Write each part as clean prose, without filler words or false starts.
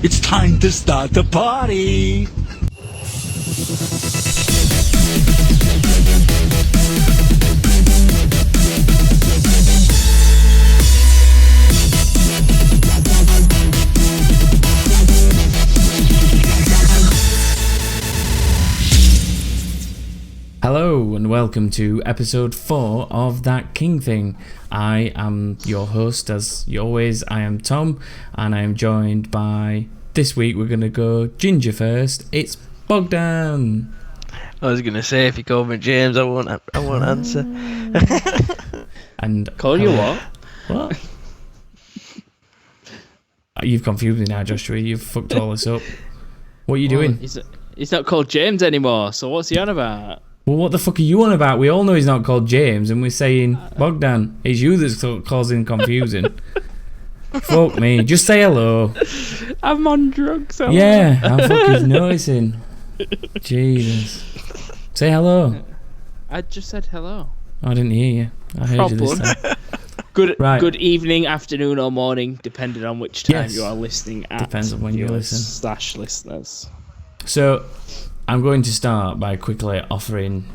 It's time to start the party! Hello and welcome to episode 4 of That King Thing. I am your host, as always. I am Tom, and I am joined by, this week we're going to go Ginger first. It's Bogdan. I was going to say, if you call me James, I won't answer. And call you what? What? You've confused me now, Joshua. You've fucked all this up. What are you doing? He's not called James anymore, so what's he on about? Well, what the fuck are you on about? We all know he's not called James, and we're saying, Bogdan, it's you that's causing confusion. Fuck me. Just say hello. I'm on drugs. Yeah, I'm fucking noticing. Jesus. Say hello. I just said hello. I didn't hear you. I heard you this time. Good evening, afternoon, or morning, depending on which time you are listening at. Depends on when you listen. / listeners. So, I'm going to start by quickly offering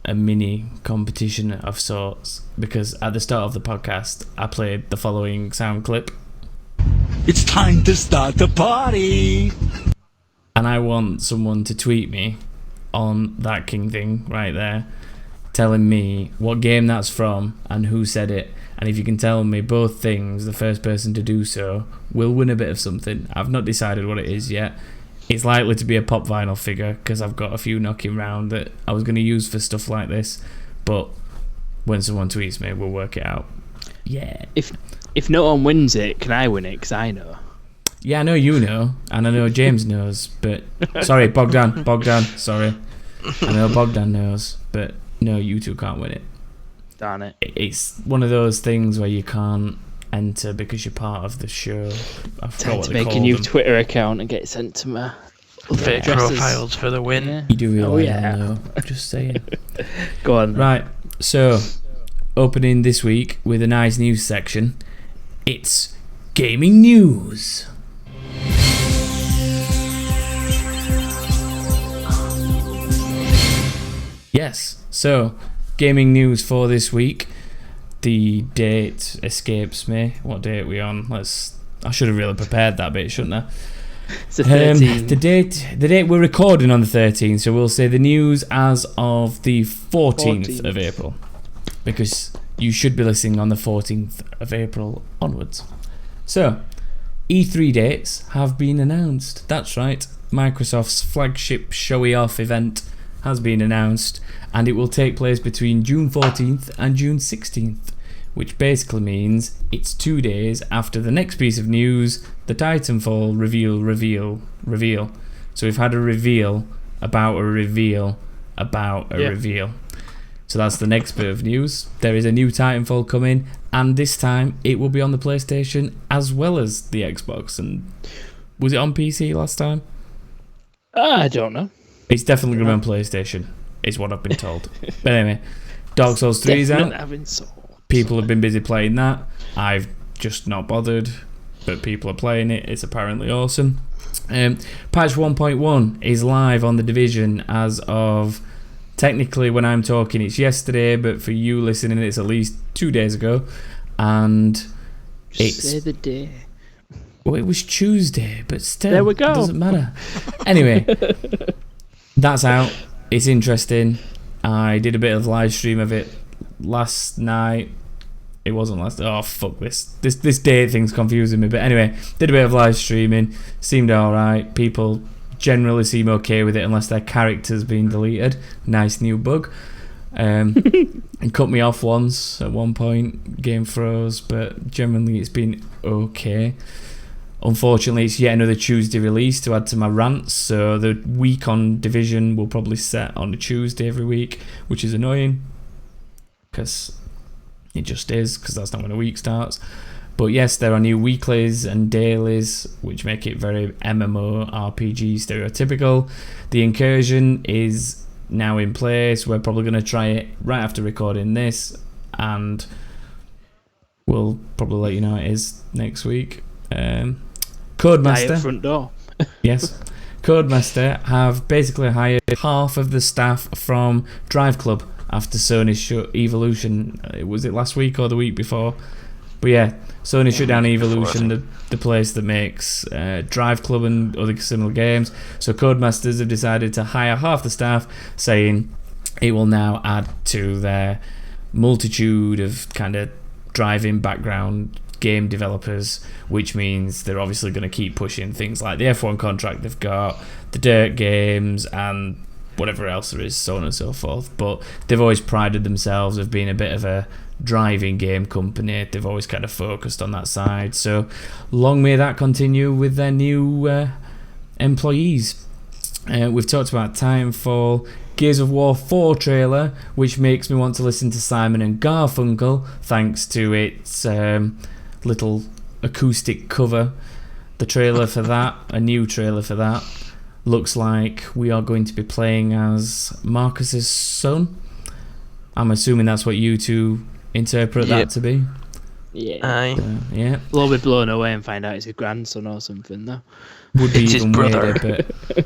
a mini competition of sorts, because at the start of the podcast I played the following sound clip. It's time to start the party! And I want someone to tweet me on That King Thing right there, telling me what game that's from and who said it. And if you can tell me both things, the first person to do so will win a bit of something. I've not decided what it is yet. It's likely to be a pop vinyl figure, because I've got a few knocking round that I was going to use for stuff like this. But when someone tweets me, we'll work it out. Yeah. If no one wins it, can I win it? Because I know. Yeah, I know you know, and I know James knows, but... Sorry, Bogdan, sorry. I know Bogdan knows, but no, you two can't win it. Darn it. It's one of those things where you can't enter because you're part of the show. Time to make a new Twitter account and get it sent to my fake profiles for the win. Yeah. You do realise yeah. though. Just saying. Go on then. Right, so opening this week with a nice news section. It's gaming news. Yes, so gaming news for this week. The date escapes me. What date are we on? I should have really prepared that bit, shouldn't I? It's the 13th. The date we're recording on the 13th, so we'll say the news as of the 14th of April, because you should be listening on the 14th of April onwards. So, E3 dates have been announced. That's right, Microsoft's flagship showy off event has been announced, and it will take place between June 14th and June 16th, which basically means it's 2 days after the next piece of news, the Titanfall reveal. So we've had a reveal about a reveal about a reveal. So that's the next bit of news. There is a new Titanfall coming, and this time it will be on the PlayStation as well as the Xbox. And was it on PC last time? I don't know. It's definitely going to be on PlayStation, is what I've been told. But anyway, Dark Souls 3 is out. People have been busy playing that. I've just not bothered, but people are playing it. It's apparently awesome. Patch 1.1 is live on The Division as of, technically when I'm talking it's yesterday, but for you listening it's at least 2 days ago. And just say the day. Well, it was Tuesday, but still, there we go. It doesn't matter. Anyway, that's out. It's interesting. I did a bit of live stream of it last night. It wasn't last. Oh fuck this day thing's confusing me. But anyway, did a bit of live streaming. Seemed all right. People generally seem okay with it unless their character's been deleted. Nice new bug. And cut me off once at one point. Game froze, but generally it's been okay. Unfortunately, it's yet another Tuesday release to add to my rants, so the week on Division will probably set on a Tuesday every week, which is annoying, because it just is, because that's not when a week starts. But yes, there are new weeklies and dailies, which make it very MMO RPG stereotypical. The incursion is now in place. We're probably going to try it right after recording this, and we'll probably let you know how it is next week. Co-op Codemaster. front door. Yes. Codemaster have basically hired half of the staff from Drive Club after Sony shut Evolution. Was it last week or the week before? But yeah, Sony shut down Evolution, the place that makes Drive Club and other similar games. So Codemasters have decided to hire half the staff, saying it will now add to their multitude of kind of driving background game developers, which means they're obviously going to keep pushing things like the F1 contract they've got, the Dirt games, and whatever else there is, so on and so forth. But they've always prided themselves of being a bit of a driving game company. They've always kind of focused on that side. So long may that continue with their new employees. We've talked about Titanfall, Gears of War 4 trailer, which makes me want to listen to Simon and Garfunkel thanks to its little acoustic cover. The trailer for that, a new trailer for that, looks like we are going to be playing as Marcus's son. I'm assuming that's what you two interpret that to be. Yeah. Aye. Yeah. We'll be blown away and find out it's his grandson or something, though. Would be It's his even brother. weirder, but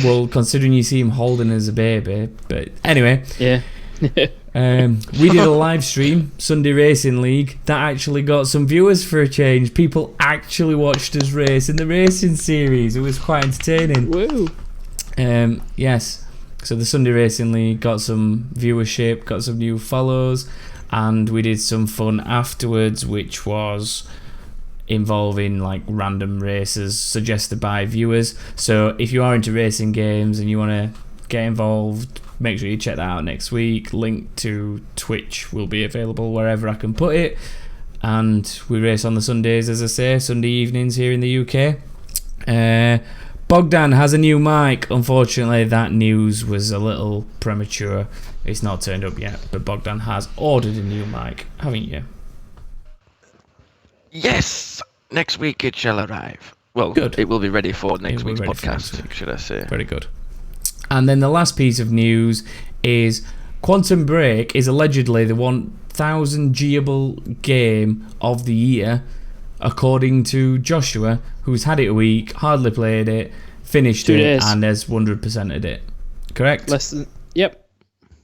well, considering you see him holding as a baby. But anyway, Yeah. we did a live stream, Sunday Racing League, that actually got some viewers for a change. People actually watched us race in the racing series. It was quite entertaining. Woo. Yes, so the Sunday Racing League got some viewership, got some new follows, and we did some fun afterwards, which was involving like random races suggested by viewers. So if you are into racing games and you want to get involved, make sure you check that out next week. Link to Twitch will be available wherever I can put it. And we race on the Sundays, as I say, Sunday evenings here in the UK. Bogdan has a new mic. Unfortunately, that news was a little premature. It's not turned up yet, but Bogdan has ordered a new mic, haven't you? Yes, next week it shall arrive. Well, Good. It will be ready for next will be week's ready for next podcast, week. should I say. Very good. And then the last piece of news is Quantum Break is allegedly the 1,000 G'able game of the year, according to Joshua, who's had it a week, hardly played it, finished 2 it, days. and has 100%ed it. Correct? Less than. Yep.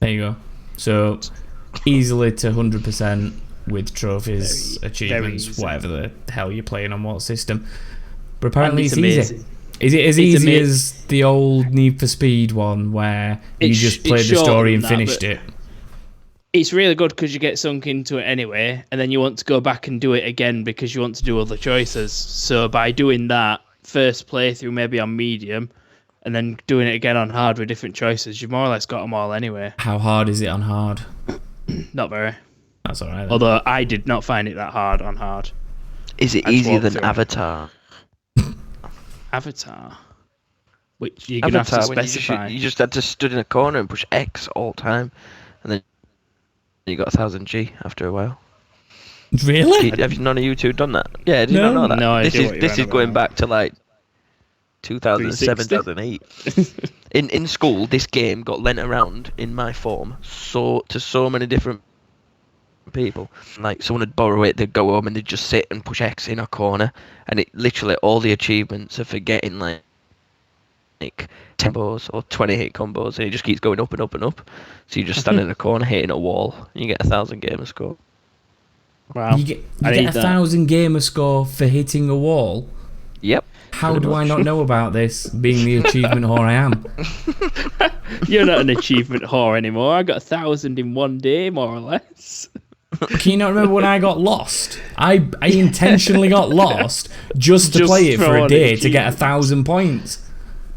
There you go. So easily to 100% with trophies, Very achievements, easy. whatever the hell you're playing on what system. But apparently And it's it's easy. amazing. Is it as It's easy ama- as the old Need for Speed one where you It's- just it's played the shorter story than and that, finished but- it? It's really good because you get sunk into it anyway, and then you want to go back and do it again because you want to do other choices. So by doing that first playthrough, maybe on medium, and then doing it again on hard with different choices, you've more or less got them all anyway. How hard is it on hard? Not very. That's alright. Although I did not find it that hard on hard. Is it I'd easier walk than through. Avatar? Avatar. Which you're going to have to Avatar, when specify. you just had to stood in a corner and push X all the time, and then you got 1,000 G after a while. Really? Have none of you two done that? Yeah, did you No. not know that? No this idea is what you're this on is going about. back to like 2007, 360? 2008. In school, this game got lent around in my form to so many different people. Like someone would borrow it, they'd go home and they'd just sit and push X in a corner, and it literally all the achievements are for getting like 10 combos or 20 hit combos, and it just keeps going up and up and up. So you just stand in a corner hitting a wall, and you get 1,000 gamer score. Wow. You get I a need that. 1,000 gamer score for hitting a wall? Yep. How Pretty do I much. not know about this, being the achievement whore I am? You're not an achievement whore anymore. I got 1,000 in one day, more or less. Can you not remember when I got lost? I intentionally got lost just to Just play it for throw a on day to get achievements. 1,000 points.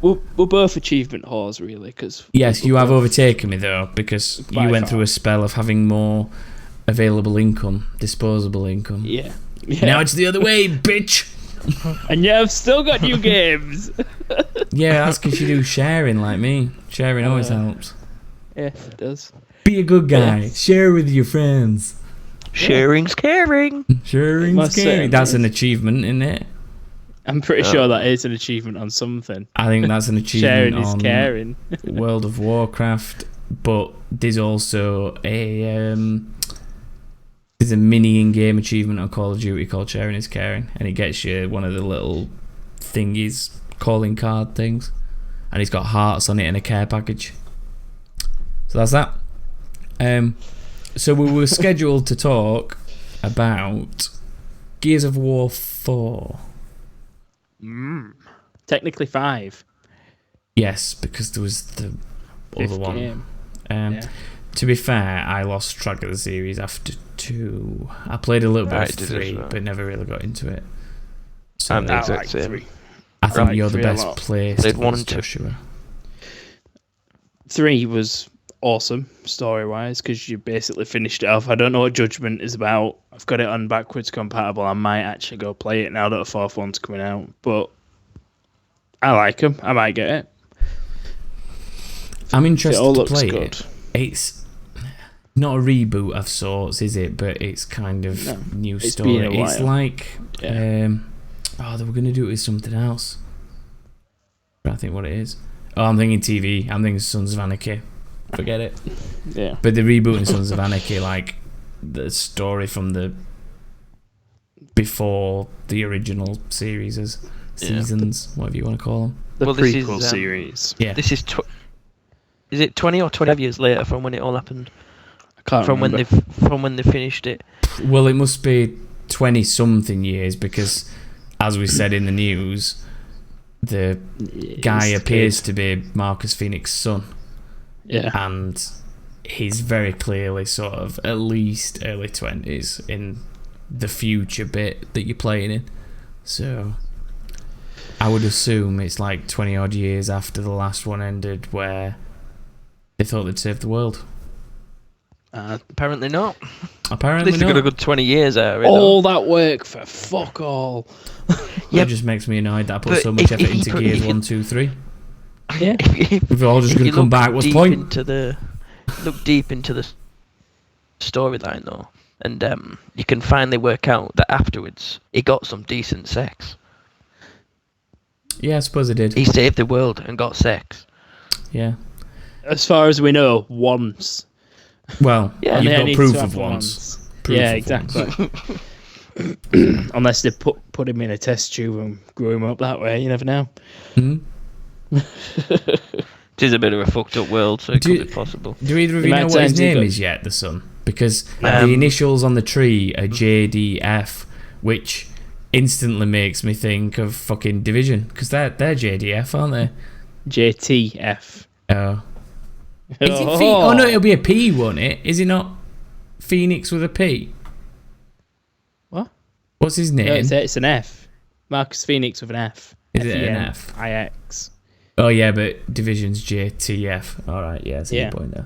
We're both achievement whores, really. Cause Yes, you have overtaken me though, because By you went far. through a spell of having more available income, disposable income. Yeah. Now it's the other way, bitch! And yeah, I've still got new games. Yeah, that's because you do sharing like me. Sharing always helps. Yeah, it does. Be a good guy. Yeah. Share with your friends. Sharing's caring. Sharing's Must caring. say. That's an achievement, isn't it? I'm pretty sure that is an achievement on something. I think that's an achievement Sharing is on caring. World of Warcraft, but there's also there's a mini in-game achievement on Call of Duty called Sharing is Caring, and it gets you one of the little thingies, calling card things, and he's got hearts on it in a care package. So that's that. So we were scheduled to talk about Gears of War 4. Technically 5. Yes, because there was the other Fifth one. game. Yeah. To be fair, I lost track of the series after 2. I played a little bit of 3, but never really got into it. So I'm the I exact like same. 3. I think like you're the 3 a best lot. placed. Played 1 for and 2. Joshua. 3 was awesome story-wise because you basically finished it off. I don't know what Judgment is about. I've got it on backwards compatible. I might actually go play it now that the 4th one's coming out. But I like them. I might get it. I'm interested It all to looks play good. it. It's not a reboot of sorts, is it? But it's kind of No, new it's story. been a It's while. like, Yeah. they were going to do it with something else. I think what it is. Oh, I'm thinking TV. I'm thinking Sons of Anarchy. Forget it. Yeah. But they're rebooting Sons of Anarchy, like the story from the before the original series, seasons, whatever you want to call them. The Well, this is, prequel series. Yeah. This is is it 20 or 25 years later from when it all happened? I can't From remember. when they finished it. Well, it must be 20 something years because, as we said in the news, the guy It's appears kid. to be Marcus Phoenix's son, Yeah. and he's very clearly sort of at least early 20s in the future bit that you're playing in. So I would assume it's like 20 odd years after the last one ended, where they thought they'd saved the world. Apparently not. At Apparently least they got a not. good 20 years out of it. All that work for fuck all. It just makes me annoyed that I put But so much if effort you into put- Gears if you- 1, 2, 3. Yeah. If If we're all just going you to come look back, what's the deep point? into the look deep into the storyline though, and you can finally work out that afterwards he got some decent sex. Yeah, I suppose I did. He saved the world and got sex. Yeah. As far as we know, once. Well, Yeah, you've Yeah, it got needs proof to of happen once. Proof Yeah, of exactly. once. Unless they put him in a test tube and grew him up that way, you never know. Hmm? It is a bit of a fucked up world, so it Do- could be possible. Do either of The you know amount what of his times he name got- is yet, the son? Because the Um, initials on the tree are JDF, which instantly makes me think of fucking Division, because they're JDF, aren't they? JTF. Oh. Is it oh no, it'll be a P, won't it? Is it not Phoenix with a P? What? What's his name? No, it's an F. Marcus Phoenix with an F. Is it an F? IX. Oh yeah, but Division's JTF. Alright, yeah, that's a Yeah. good point there.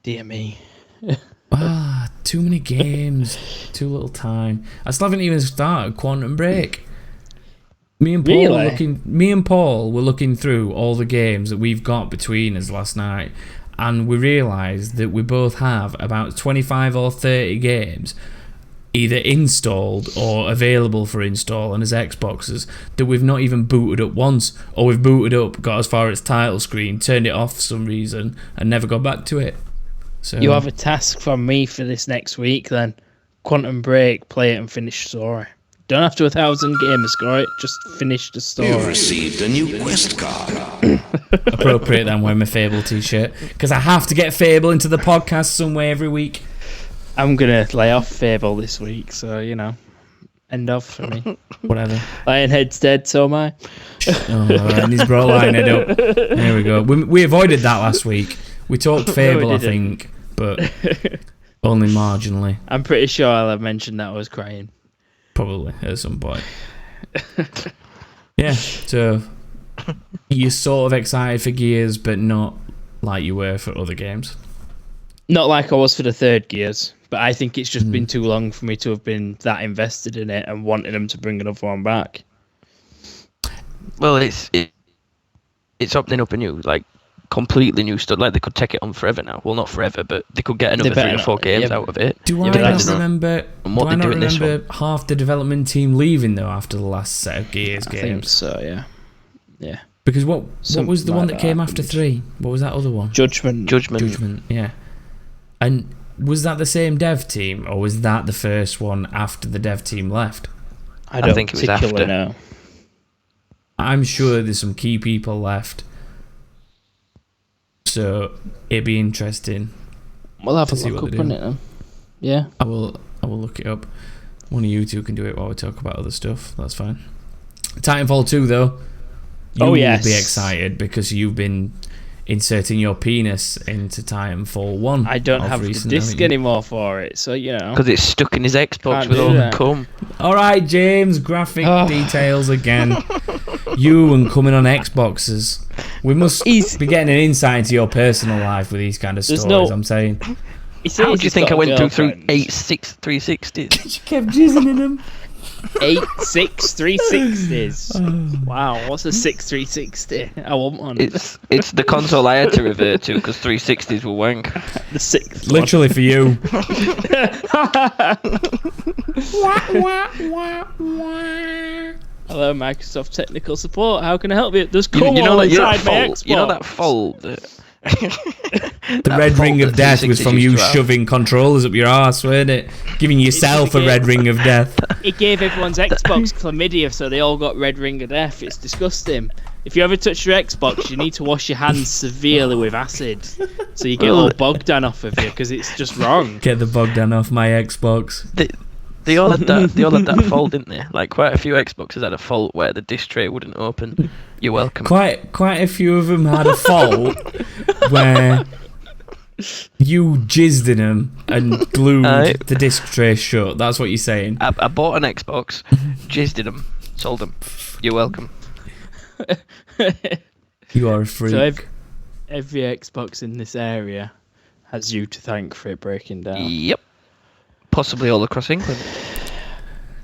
Dear me. Too many games, too little time. I still haven't even started Quantum Break. Me and Paul were looking through all the games that we've got between us last night, and we realised that we both have about 25 or 30 games either installed or available for install on his Xboxes that we've not even booted up once, or we've booted up, got as far as title screen, turned it off for some reason, and never got back to it. So You have a task from me for this next week then. Quantum Break, play it and finish story. Don't have to 1,000 gamer score it, just finish the story. You've received a new quest card. appropriate then wearing my Fable t-shirt, because I have to get Fable into the podcast some way every week. I'm going to lay off Fable this week, so, end off for me. Whatever. Lionhead's dead, so am I. Oh, and he's brought Lionhead up. There we go. We avoided that last week. We talked Fable, I didn't. think, but only marginally, I'm pretty sure I'll have mentioned that I was crying. probably, at some point. Yeah, so you're sort of excited for Gears, but not like you were for other games. Not like I was for the third Gears, but I think it's just been too long for me to have been that invested in it and wanting them to bring another one back. Well, it's opening up a new, completely new stuff. Like, they could take it on forever now. Well, not forever, but they could get another 3 better or 4 not, games yeah. out of it. Do Yeah, I but I not don't know. remember? And what do I they not do in this remember half the development team leaving though after the last set of Gears I think games? so, yeah. Yeah. Because what was the Something one like that came that after happened. 3? What was that other one? Judgment. Judgment, yeah. And was that the same dev team, or was that the first one after the dev team left? I don't think it was particularly after. know. I'm sure there's some key people left. So it'd be interesting. We'll have to a see look what up they on do. it then. Yeah. I will look it up. One of you two can do it while we talk about other stuff. That's fine. Titanfall 2 though. You will be excited because you've been inserting your penis into Titanfall 1. I don't have the recent, disc haven't you? anymore for it, so you know. Because it's stuck in his Xbox Can't with do all the that. cum. Alright, James, graphic details again. You and coming on Xboxes. We must be getting an insight into your personal life with these kind of There's stories, no- I'm saying. How do you think I went through 360s? You kept jizzing in them. 8, 6, 360s. Wow, what's a 6 360? I want one. It's the console I had to revert to because 360s were wank. The 6th Literally for you. Hello, Microsoft technical support. How can I help you? There's cum You know, all like, inside my fault, Xbox. you know that fault that The red ring of death was from you shoving. shoving controllers up your arse, weren't it? Giving yourself a red ring of death. It gave everyone's Xbox chlamydia, so they all got red ring of death. It's disgusting. If you ever touch your Xbox, you need to wash your hands severely with acid, so you get all Bogdan off of you, because it's just wrong. Get the Bogdan off my Xbox. They all had that fault, didn't they? Like quite a few Xboxes had a fault where the disc tray wouldn't open. You're welcome. Quite a few of them had a fault where you jizzed in them and glued the disc tray shut. That's what you're saying. I bought an Xbox, jizzed in them, sold them. You're welcome. You are a freak. So every Xbox in this area has you to thank for it breaking down. Yep. Possibly all across England.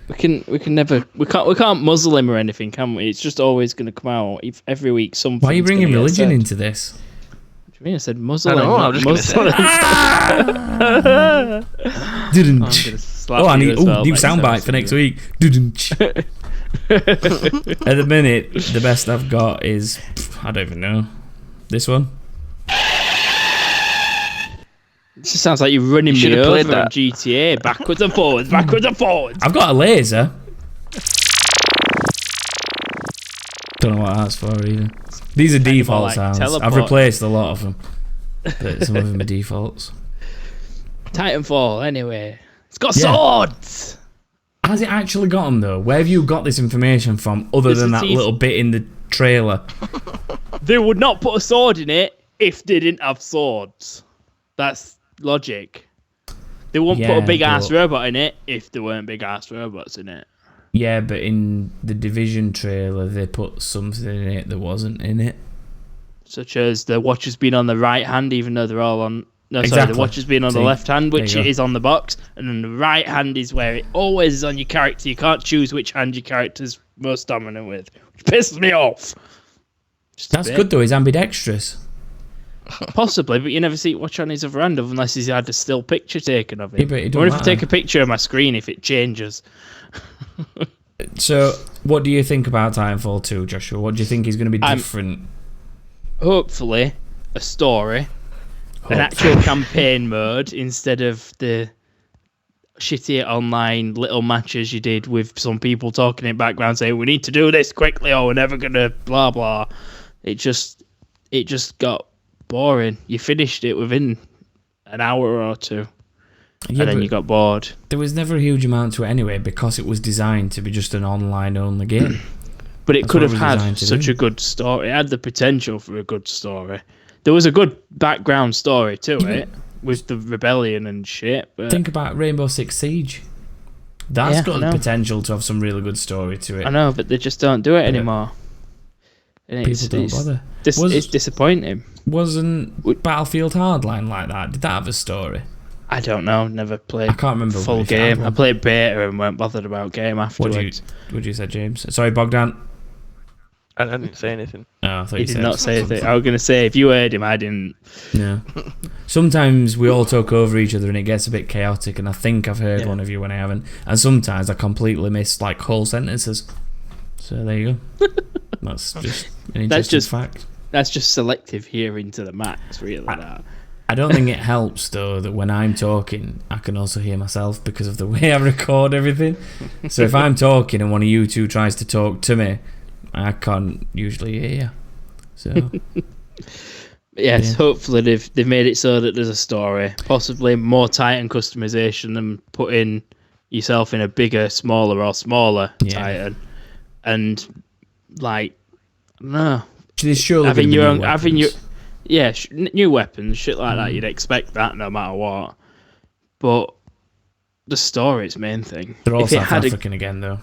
We can't muzzle him or anything, can we? It's just always going to come out every week. Something. Why are you bringing religion into this? What do you mean? I said muzzle him. I know. I was just going to say. Didn't. I need new soundbite for next week. Didn't. At the minute, the best I've got is I don't even know. This one. It just sounds like you're running You me should've played over in that. GTA, backwards and forwards, backwards and forwards. I've got a laser. Don't know what that's for either. These are default like sounds. teleport. I've replaced a lot of them, but some of them are defaults. Titanfall, anyway. It's got Yeah. swords! Has it actually got them though? Where have you got this information from, other This than is that easy. little bit in the trailer? They would not put a sword in it if they didn't have swords. That's logic. They wouldn't put Yeah, a big ass but- robot in it if there weren't big ass robots in it. Yeah, but in the Division trailer, they put something in it that wasn't in it. Such as the watch has been on the right hand, even though they're all on. No, sorry, Exactly. the watch has been on See? the left hand, There which you go. is on the box, and then the right hand is where it always is on your character. You can't choose which hand your character's most dominant with, which pisses me off. Just a That's bit. good though. He's ambidextrous. Possibly, but you never see watch on his other hand unless he's had a still picture taken of Yeah, it. but it I don't wonder if I matter. take a picture of my screen if it changes. So, what do you think about Titanfall 2, Joshua? What do you think is going to be different? Hopefully, a story, an actual campaign mode instead of the shitty online little matches you did with some people talking in background saying we need to do this quickly or we're never gonna blah blah. It just got boring. You finished it within an hour or two. Yeah, And then but you got bored. there was never a huge amount to it anyway because it was designed to be just an online-only game. But it That's could what have it was had designed to such do. a good story. It had the potential for a good story. There was a good background story to it with the rebellion and shit. But Think about Rainbow Six Siege. That's Yeah, got I the know. potential to have some really good story to it. I know, but they just don't do it anymore. And People don't bother. It's disappointing. Wasn't Battlefield Hardline like that? Did that have a story? I don't know. Never played I can't remember full if it had game. I one. played beta and weren't bothered about game What afterwards. do you say, James? Sorry, Bogdan. I didn't say anything. Oh, I thought He you did said not say something. anything. I was going to say, if you heard him, I didn't. No. Sometimes we all talk over each other and it gets a bit chaotic, and I think I've heard Yeah. one of you when I haven't. And sometimes I completely miss like whole sentences. So there you go. That's just an interesting just- fact. That's just selective hearing to the max, really. That. I don't think it helps though that when I'm talking, I can also hear myself because of the way I record everything. So if I'm talking and one of you two tries to talk to me, I can't usually hear you. So Yes, Yeah. hopefully they've made it so that there's a story, possibly more Titan customization than putting yourself in a bigger, smaller Yeah. Titan, and like no, there's surely having gonna be your new own, having your weapons. new weapons, shit like that. You'd expect that no matter what, but the story's main thing. They're all If it South had African again, though.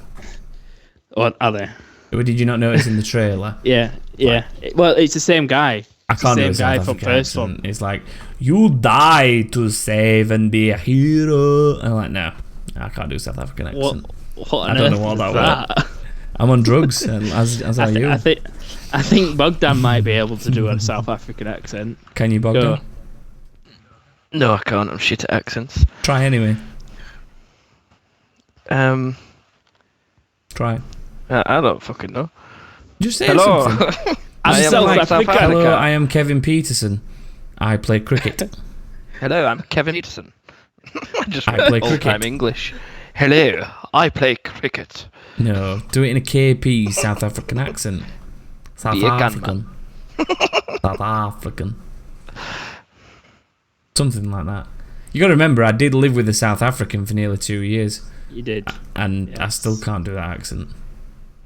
or are they? Did you not notice in the trailer? Yeah. Well, it's the same guy. I It's can't the do a same South guy from African first accent. one. It's like, you die to save and be a hero. I'm like, no, I can't do a South African accent. What on I don't know earth what is that I'm on drugs, as are you. I think Bogdan might be able to do a South African accent. Can you, Bogdan? Go. No, I can't. I'm shit at accents. Try anyway. Um, Try. I don't fucking know. Just say Hello. something. I'm I am South like African. South Africa. Hello, I am Kevin Peterson. I play cricket. Hello, I'm Kevin Peterson. I I play old time cricket. English. Hello, I play cricket. No, do it in a KP South African accent. South Be a African. South African. Something like that. You gotta remember, I did live with a South African for nearly 2 years, You did. and I Yes. still can't do that accent.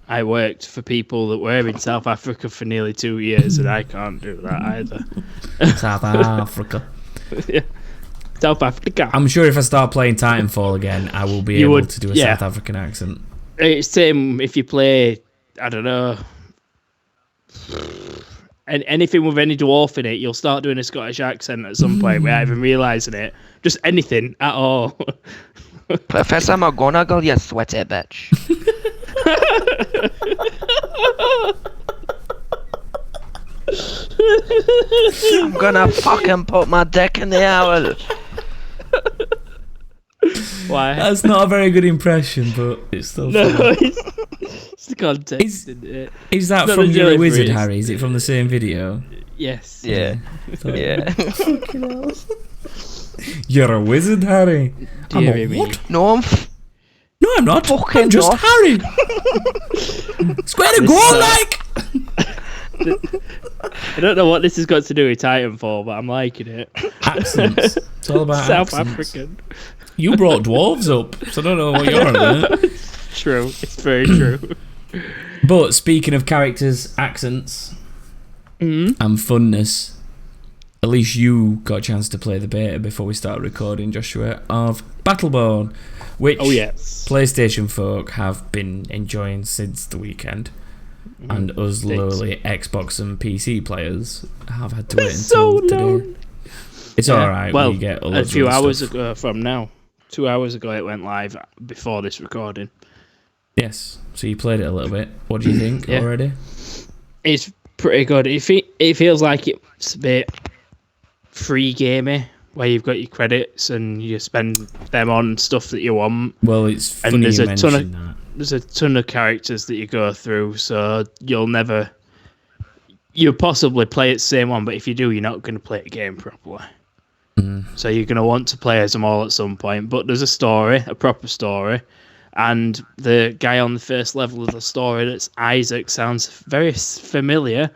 I worked for people that were in South Africa for nearly 2 years, and I can't do that either. South Africa. South Africa. I'm sure if I start playing Titanfall again, I will be You able would- to do a yeah. South African accent. It's same if you play, I don't know, and anything with any dwarf in it, you'll start doing a Scottish accent at some point without even realising it. Just anything at all. Professor McGonagall, you sweaty bitch. I'm gonna fucking put my dick in the owl. Why? That's not a very good impression, but it's still No, funny. it's the context. Is- Isn't it? Is that not from the You're a delivery, Wizard, it's- Harry? Is it from the same video? Yes. Yeah, Thought- yeah. You're a wizard, Harry. I'm Deary a me. what? No, No, I'm not. Fucking I'm just not. Harry. Square to This go, is, like. I don't know what this has got to do with Titanfall, but I'm liking it. Accents. It's all about South accents. African. You brought dwarves up, so I don't know what you're on about. True. It's very true. But speaking of characters, accents, and funness, at least you got a chance to play the beta before we started recording, Joshua, of Battleborn, which Oh, yes. PlayStation folk have been enjoying since the weekend, and us lowly Xbox and PC players have had to wait So until today. long. It's Yeah. alright, Well, we get a a lot few of hours stuff. ago from now. 2 hours ago it went live before this recording. Yes, so you played it a little bit. What do you think Yeah. already? It's pretty good. It feels like it's a bit free gamey, where you've got your credits and you spend them on stuff that you want. Well, it's And funny there's you a ton mention that. There's a ton of characters that you go through, so you'll possibly play it the same one, but if you do, you're not going to play the game properly. So you're going to want to play as them all at some point. But there's a story, a proper story, and the guy on the first level of the story, that's Isaac, sounds very familiar.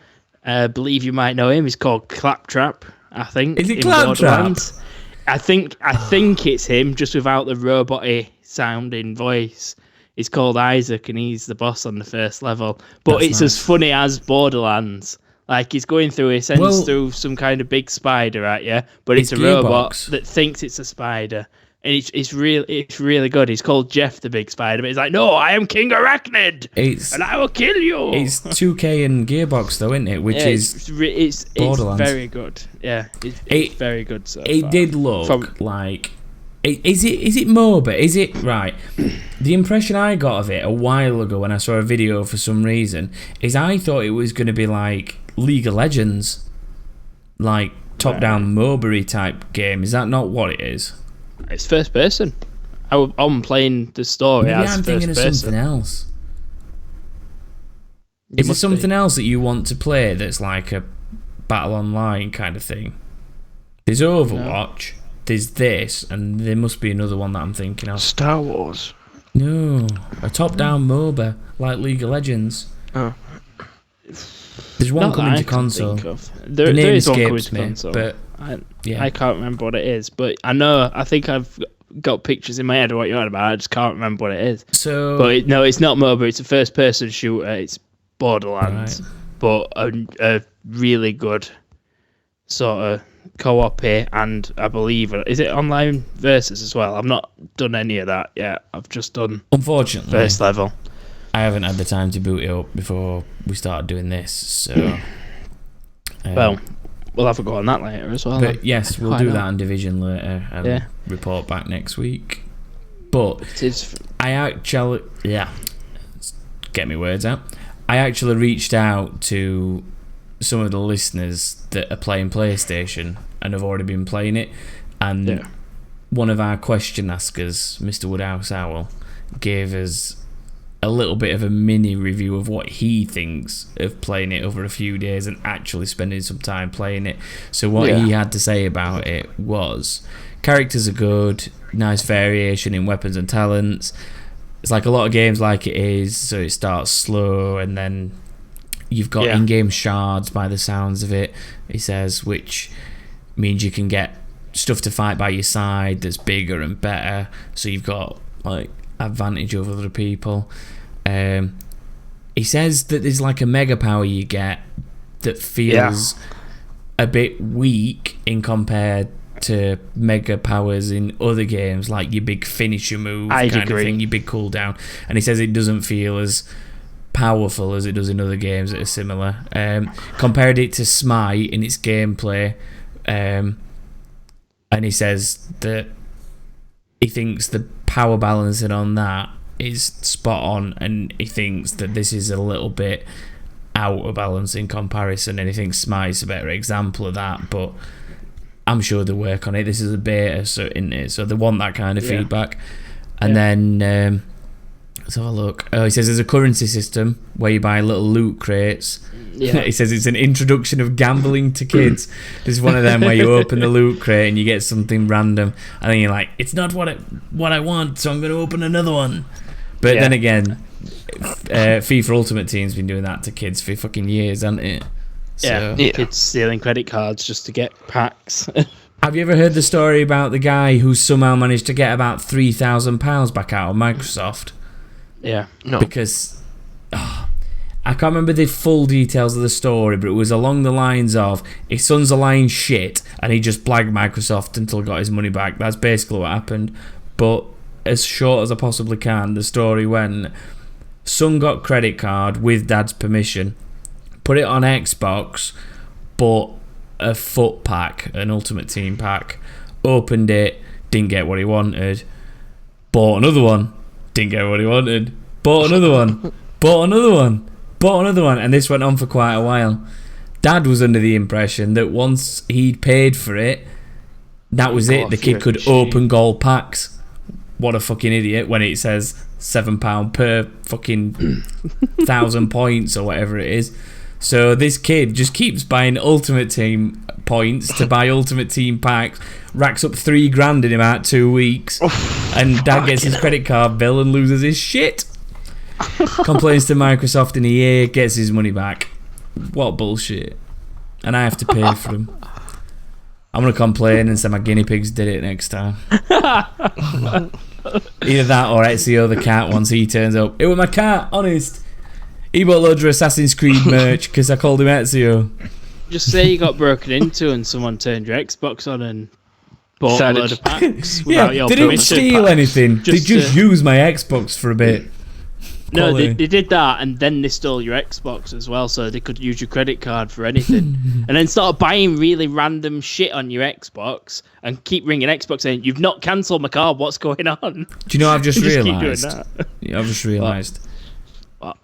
I believe you might know him. He's called Claptrap, I think. Is it in Claptrap? Borderlands. I think it's him, just without the robot-y sounding voice. He's called Isaac, and he's the boss on the first level. But That's it's nice. as funny as Borderlands. Like, he's going through, he sends Well- through some kind of big spider at you, but it's It's a robot Gearbox. that thinks it's a spider. And it's really good. He's called Jeff the Big Spider, but he's like, no, I am King Arachnid, It's and I will kill you. it's 2K and Gearbox though, isn't it? Which Yeah, is it's Borderlands. very good. Yeah, it's It- very good. So it far. did look From- like. Is it MOBA? Is it right? The impression I got of it a while ago when I saw a video for some reason is I thought it was going to be like League of Legends, like top-down MOBA type game. Is that not what it is? It's first person. I'm playing the story Maybe as I'm first thinking of person. something else. You Is there must be. something else that you want to play that's like a battle online kind of thing? There's Overwatch, there's this, and there must be another one that I'm thinking of. Star Wars. No, a top-down MOBA like League of Legends. Oh. There's one Not that coming I to can console. think of. The There name is one coming escapes to me, console. but yeah. I can't remember what it is, but I think I've got pictures in my head of what you're on about. I just can't remember what it is. So, But no, it's not MOBA. It's a first-person shooter. It's Borderlands, Right. but a really good sort of co-op here, and I believe is it online versus as well. I've not done any of that yet. I've just done unfortunately, first level. I haven't had the time to boot it up before we started doing this. So, Well, we'll have a go on that later as well. but yes, we'll Why do not? that on Division later and Yeah. report back next week. But It is. I actually, get me words out. I actually reached out to some of the listeners that are playing PlayStation and have already been playing it, and one of our question askers, Mr. Woodhouse Owl, gave us a little bit of a mini review of what he thinks of playing it over a few days and actually spending some time playing it. So what he had to say about it was, characters are good, nice variation in weapons and talents. It's like a lot of games like it is, so it starts slow and then you've got in-game shards by the sounds of it, he says, which means you can get stuff to fight by your side that's bigger and better, so you've got like advantage over other people. He says that there's like a mega power you get that feels a bit weak in compared to mega powers in other games, like your big finisher move kind of thing, your big cooldown, and he says it doesn't feel as powerful as it does in other games that are similar. Compared it to Smite in its gameplay, and he says that he thinks the power balancing on that is spot on, and he thinks that this is a little bit out of balance in comparison, and he thinks Smite's a better example of that, but I'm sure they'll work on it. This is a beta, so they want that kind of feedback. And then let's have a look. Oh, he says there's a currency system where you buy little loot crates. Yeah. He says it's an introduction of gambling to kids. This is one of them where you open the loot crate and you get something random, and then you're like, it's not what I want, so I'm going to open another one. But then again, FIFA Ultimate Team's been doing that to kids for fucking years, hasn't it? So, Kids stealing credit cards just to get packs. Have you ever heard the story about the guy who somehow managed to get about £3,000 back out of Microsoft? Yeah. No. Because I can't remember the full details of the story, but it was along the lines of his son's a lying shit and he just blagged Microsoft until he got his money back. That's basically what happened. But as short as I possibly can, the story went, son got credit card with dad's permission, put it on Xbox, bought a foot pack, an Ultimate Team pack, opened it, didn't get what he wanted, bought another one, didn't get what he wanted, bought another one, bought another one, bought another one, and this went on for quite a while. Dad was under the impression that once he'd paid for it, that was it, the kid could open gold packs. What a fucking idiot, when it says £7 per fucking 1,000 points or whatever it is. So this kid just keeps buying Ultimate Team points to buy Ultimate Team packs, racks up $3,000 in about 2 weeks, and dad gets his credit card bill and loses his shit. Complains to Microsoft in a year, gets his money back. What bullshit. And I have to pay for them. I'm going to complain and say my guinea pigs did it next time. Either that or Ezio the cat once he turns up. It was my cat, honest. He bought loads of Assassin's Creed merch because I called him Ezio. Just say you got broken into and someone turned your Xbox on and bought a load of packs without your they permission. didn't steal anything. They just used my Xbox for a bit. No, they did that, and then they stole your Xbox as well, so they could use your credit card for anything. And then start buying really random shit on your Xbox and keep ringing Xbox saying, "You've not cancelled my card, what's going on?" Do you know what I've just realised? Keep doing that. Yeah, I've just realised. What?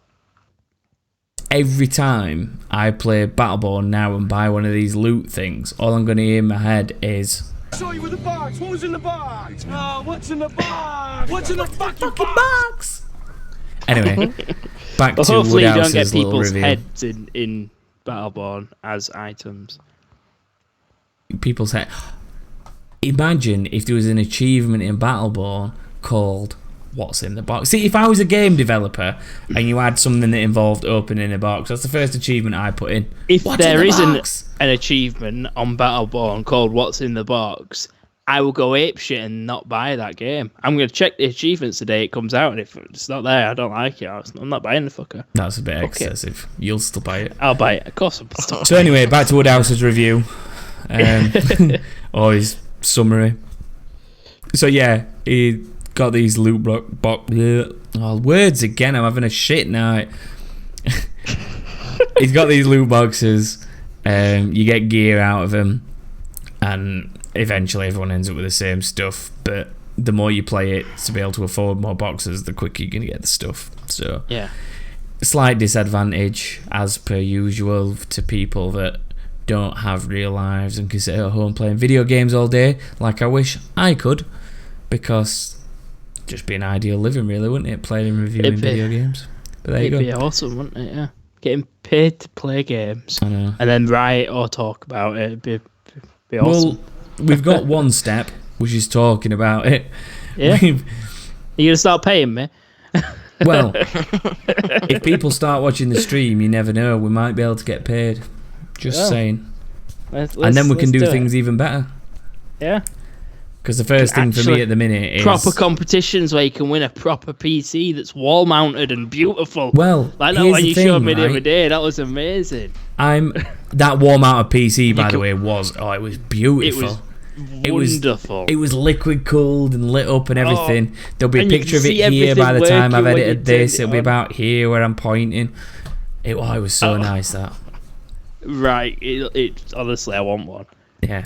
Every time I play Battleborn now and buy one of these loot things, all I'm going to hear in my head is, I saw you with the box. What was in the box? Oh, what's in the box? What's in the fucking box? Anyway, back to hopefully you don't get Woodhouse's little people's review. heads in Battleborn as items. People's head. Imagine if there was an achievement in Battleborn called what's in the box. See, if I was a game developer and you had something that involved opening a box, that's the first achievement I put in. If What's there in the isn't box? an achievement on Battleborn called "What's in the Box," I will go apeshit and not buy that game. I'm going to check the achievements the day it comes out, and if it's not there, I don't like it. I'm not buying the fucker. That's a bit excessive. You'll still buy it. I'll buy it. Of course I'll still. So anyway, back to Woodhouse's review. Or his summary. So yeah, he got these loot box. Oh, words again. I'm having a shit night. He's got these loot boxes. You get gear out of them, and eventually everyone ends up with the same stuff. But the more you play it, to be able to afford more boxes, the quicker you're gonna get the stuff. So Yeah. slight disadvantage, as per usual, to people that don't have real lives and can sit at home playing video games all day, like I wish I could, because just be an ideal living, really, wouldn't it? Playing and reviewing video games. But there you go. It'd be awesome, wouldn't it? Yeah. Getting paid to play games I know. and then write or talk about it. It'd be awesome. Well, we've got one step, which is talking about it. Yeah. We've- You gonna start paying me? well, if people start watching the stream, you never know. We might be able to get paid. Just Yeah. saying. And then we can do things even better. Yeah. Because the first thing for me Actually, at the minute is... Proper competitions where you can win a proper PC that's wall mounted and beautiful. Well, Like that here's one the you thing, showed me the right? other day. That was amazing. That warm out of PC, by the could- way, it was beautiful. It was wonderful. It was liquid cooled and lit up and everything. There'll be a and you picture of can it see here by the everything time I've working when you edited turn this. it It'll be on. about here where I'm pointing. It was so nice, that. Right. It honestly, I want one. Yeah.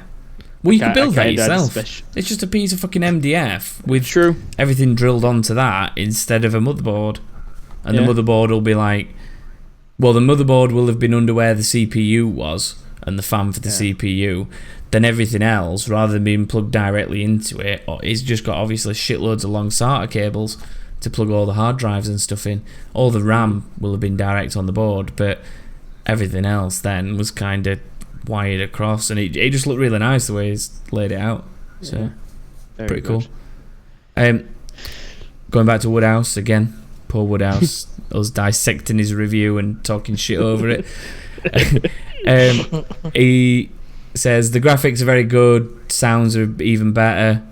Well, you can build that kinda yourself. special. It's just a piece of fucking MDF with True. everything drilled onto that instead of a motherboard. And Yeah. the motherboard will be like... Well, the motherboard will have been under where the CPU was and the fan for the CPU. Then everything else, rather than being plugged directly into it, it's just got obviously shitloads of long SATA cables to plug all the hard drives and stuff in. All the RAM will have been direct on the board, but everything else then was kind of wired across, and it just looked really nice the way he's laid it out. So Very pretty good. cool. Going back to Woodhouse again, poor Woodhouse, us dissecting his review and talking shit over it. He says the graphics are very good, sounds are even better.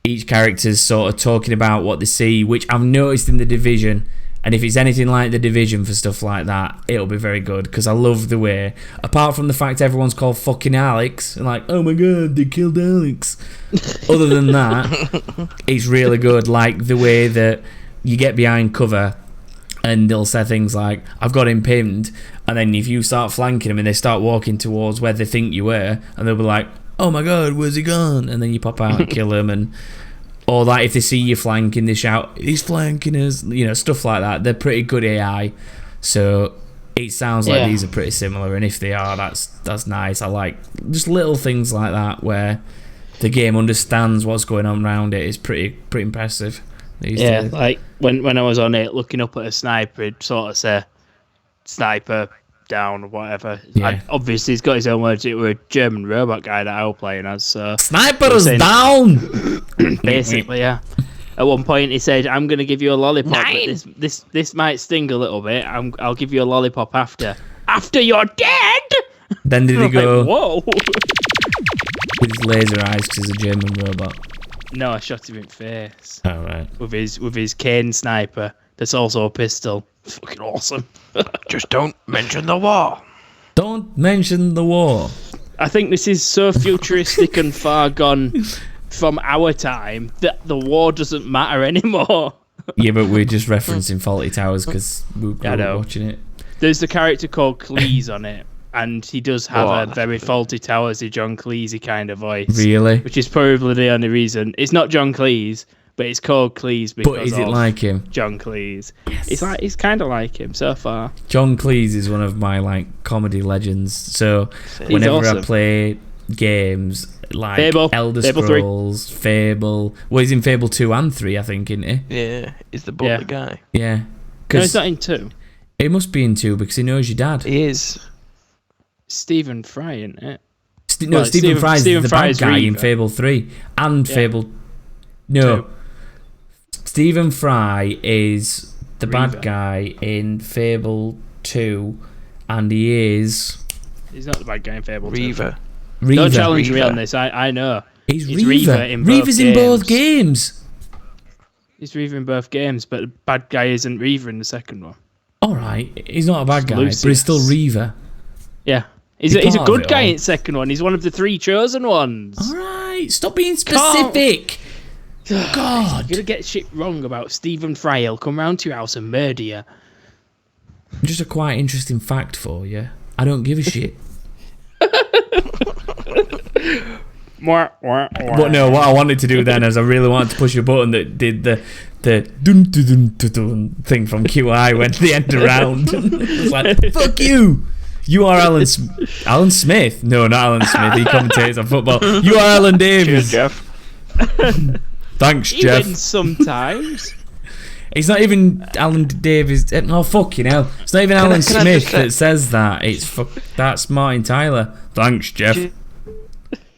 Each character's sort of talking about what they see, which I've noticed in The Division. And if it's anything like The Division for stuff like that, it'll be very good, because I love the way, apart from the fact everyone's called fucking Alex, and like, oh my god, they killed Alex. Other than that, it's really good, like the way that you get behind cover and they'll say things like, I've got him pinned, and then if you start flanking them and they start walking towards where they think you were, and they'll be like, oh my god, where's he gone? And then you pop out and kill him, and or like if they see you flanking, they shout, he's flanking us, stuff like that. They're pretty good AI, so it sounds like these are pretty similar, and if they are, that's nice. I like just little things like that where the game understands what's going on around it. Is pretty impressive these days. Like when I was on it looking up at a sniper, it'd sort of say sniper down or whatever. Yeah. Obviously he's got his own words. It were a German robot guy that I was playing as, so Sniper is down. basically, yeah. At one point he said, I'm gonna give you a lollipop, but this might sting a little bit. I'll give you a lollipop after you're dead. Then did he I'm go like, whoa. with his laser eyes because he's a German robot? No, I shot him in the face Oh right. with his cane sniper. That's also a pistol. Fucking awesome. Just don't mention the war. Don't mention the war. I think this is so futuristic and far gone from our time that the war doesn't matter anymore. Yeah, but we're just referencing Faulty Towers because we I were know. watching it. There's the character called Cleese on it, and he does have a very Faulty Towers-y John Cleese kind of voice. Really? Which is probably the only reason. It's not John Cleese, but it's called Cleese because But is it of like him? John Cleese. It's kind of like him so far. John Cleese is one of my comedy legends. So whenever awesome. I play games like Fable. Elder Fable 3. Scrolls, Fable. Well, he's in Fable 2 and 3, I think, isn't he? Yeah, he's the butler guy. Yeah. No, Because he's not in 2. it must be in 2 because he knows your dad. He is. Stephen Fry, isn't it? No, Well, Stephen Fry is Stephen the Fry bad is guy in Reaver. Fable 3 and Yeah. Fable... No. 2. Stephen Fry is the Reaver. bad guy in Fable 2, and he is He's not the bad guy in Fable 2. Reaver. Reaver. Don't challenge me Reaver. on this. I know. He's It's Reaver. Reaver in both Reaver's in both games. games. He's Reaver in both games, but the bad guy isn't Reaver in the second one. All right, he's not a bad guy, but Lucius. he's still Reaver. Yeah. He's He's a part of good it guy all. in the second one. He's one of the 3 chosen ones. All right, stop being specific. God. You're going to get shit wrong about Stephen Fry. He'll come round to your house and murder you. Just a quite interesting fact for you. I don't give a shit. But no, what I wanted to do then is I really wanted to push a button that did the dun dun dun dun dun thing from QI when the end around. It was like, fuck you. You are Alan Smith. No, not Alan Smith. He commentates on football. You are Alan Davies. Cheers, Jeff. Thanks, He Jeff. wins sometimes. It's not even Alan Davies. No, fucking hell. It's not even Alan can I Smith just say- that says that. That's Martin Tyler. Thanks, Jeff.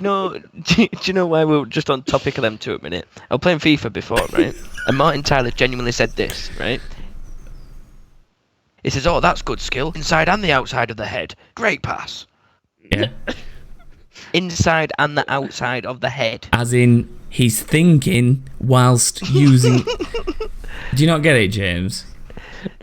No, do you know why we're just on topic of them 2 a minute? I was playing FIFA before, right? And Martin Tyler genuinely said this, right? He says, "Oh, that's good skill. Inside and the outside of the head. Great pass. Yeah. Inside and the outside of the head." As in, he's thinking whilst using... Do you not get it, James?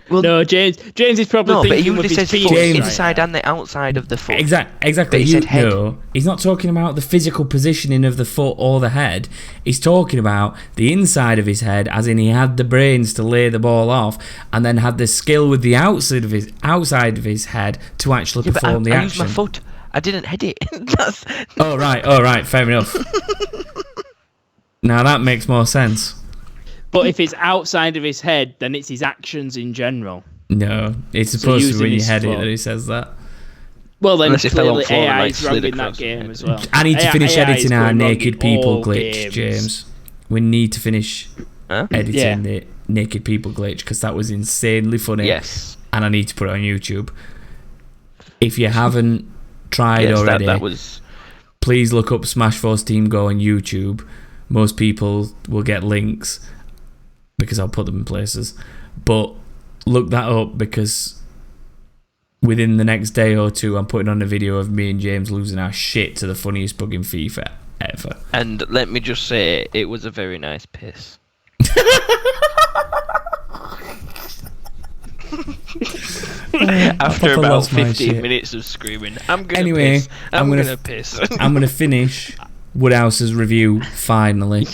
Well, No, James is probably no, but he thinking with usually his says feet. foot, James- inside and the outside of the foot. Exactly. But he said head. No, he's not talking about the physical positioning of the foot or the head. He's talking about the inside of his head, as in he had the brains to lay the ball off, and then had the skill with the outside of his head to actually Yeah, but perform the I used action. my foot. I didn't head it. That's, Oh right, fair enough. Now that makes more sense. But if it's outside of his head, then it's his actions in general. No, it's supposed to be using when you his head it foot. that he says that. Well, then Unless it fell on clearly floor and, AI like, is wrong slid in that across. game as well. I need to finish AI is editing our going wrong naked in people all glitch, games. James. We need to finish huh? editing Yeah. the naked people glitch because that was insanely funny. Yes. And I need to put it on YouTube. If you haven't tried Yes, already, that was. please look up Smash Force Team Go on YouTube. Most people will get links because I'll put them in places. But look that up because within the next day or 2, I'm putting on a video of me and James losing our shit to the funniest bug in FIFA ever. And let me just say, it was a very nice piss. After proper about lost my 15 shit. minutes of screaming, I'm gonna Anyway, piss. I'm I'm gonna gonna piss. I'm going to finish Woodhouse's review finally.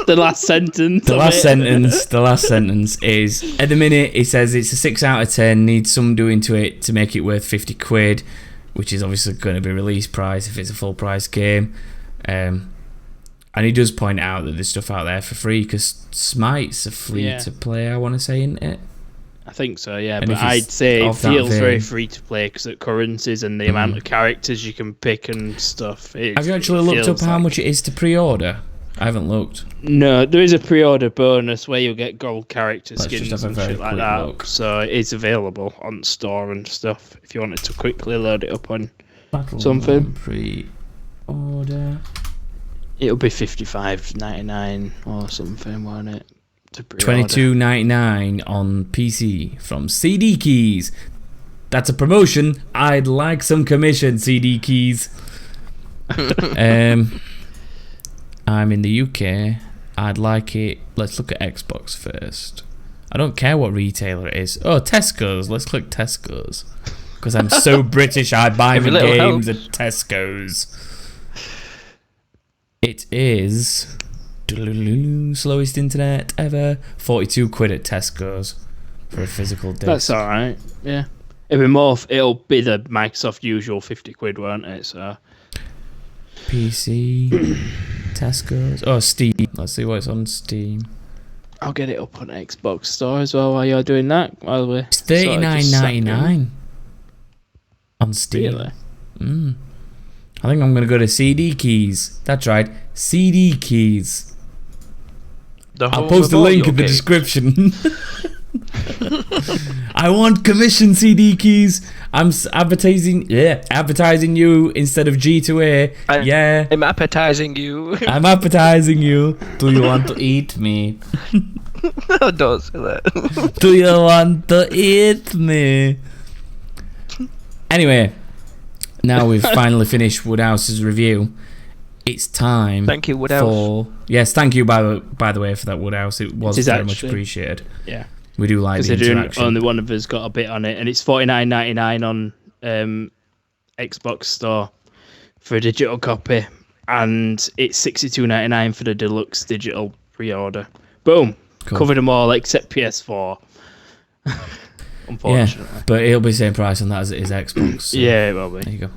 The last sentence. The of last it. sentence. The last sentence is at the minute he says it's a 6 out of 10. Needs some doing to it to make it worth £50, which is obviously going to be release price if it's a full price game. And he does point out that there's stuff out there for free because Smite's a free Yeah. to play. I want to say, isn't it? I think so, yeah. And But if it's I'd say it of that feels very vein- free to play because of currencies and the amount of characters you can pick and stuff. Have you actually looked up how much it is to pre-order? I haven't looked. No, there is a pre-order bonus where you'll get gold character Let's just skins have a and very shit like quick that. look. So it is available on store and stuff if you wanted to quickly load it up on. Battleborn Something. pre-order. It'll be $55.99 or something, won't it? To pre-order. $22.99 on PC from CD Keys. That's a promotion. I'd like some commission, CD Keys. I'm in the UK. I'd like it. Let's look at Xbox first. I don't care what retailer it is. Oh, Tesco's. Let's click Tesco's. Because I'm so British, I buy my Every little games at helps. Tesco's. It is slowest internet ever. £42 at Tesco's for a physical disc. That's alright, yeah. It'll be the Microsoft usual £50, won't it? So PC, Tesco's. Oh, Steam. Let's see what's on Steam. I'll get it up on Xbox Store as well while you're doing that. While we're It's $39.99 on Steam. Really? I think I'm going to go to CD Keys. That's right, CD Keys. I'll post a link in the description. I want commission CD Keys. I'm advertising you instead of G2A. Yeah, I'm appetizing you. I'm appetizing you. Do you want to eat me? No, don't say that. Do you want to eat me? Anyway, now we've finally finished Woodhouse's review. It's time. Thank you, Woodhouse. Yes, thank you by the way for that, Woodhouse. It was very much appreciated. Yeah, we do like the interaction. Only one of us got a bit on it, and it's $49.99 on Xbox Store for a digital copy, and it's $62.99 for the deluxe digital pre-order. Boom, covered them all except PS4. Unfortunately, yeah, but it'll be the same price on that as it is Xbox. So yeah, it will be. There you go.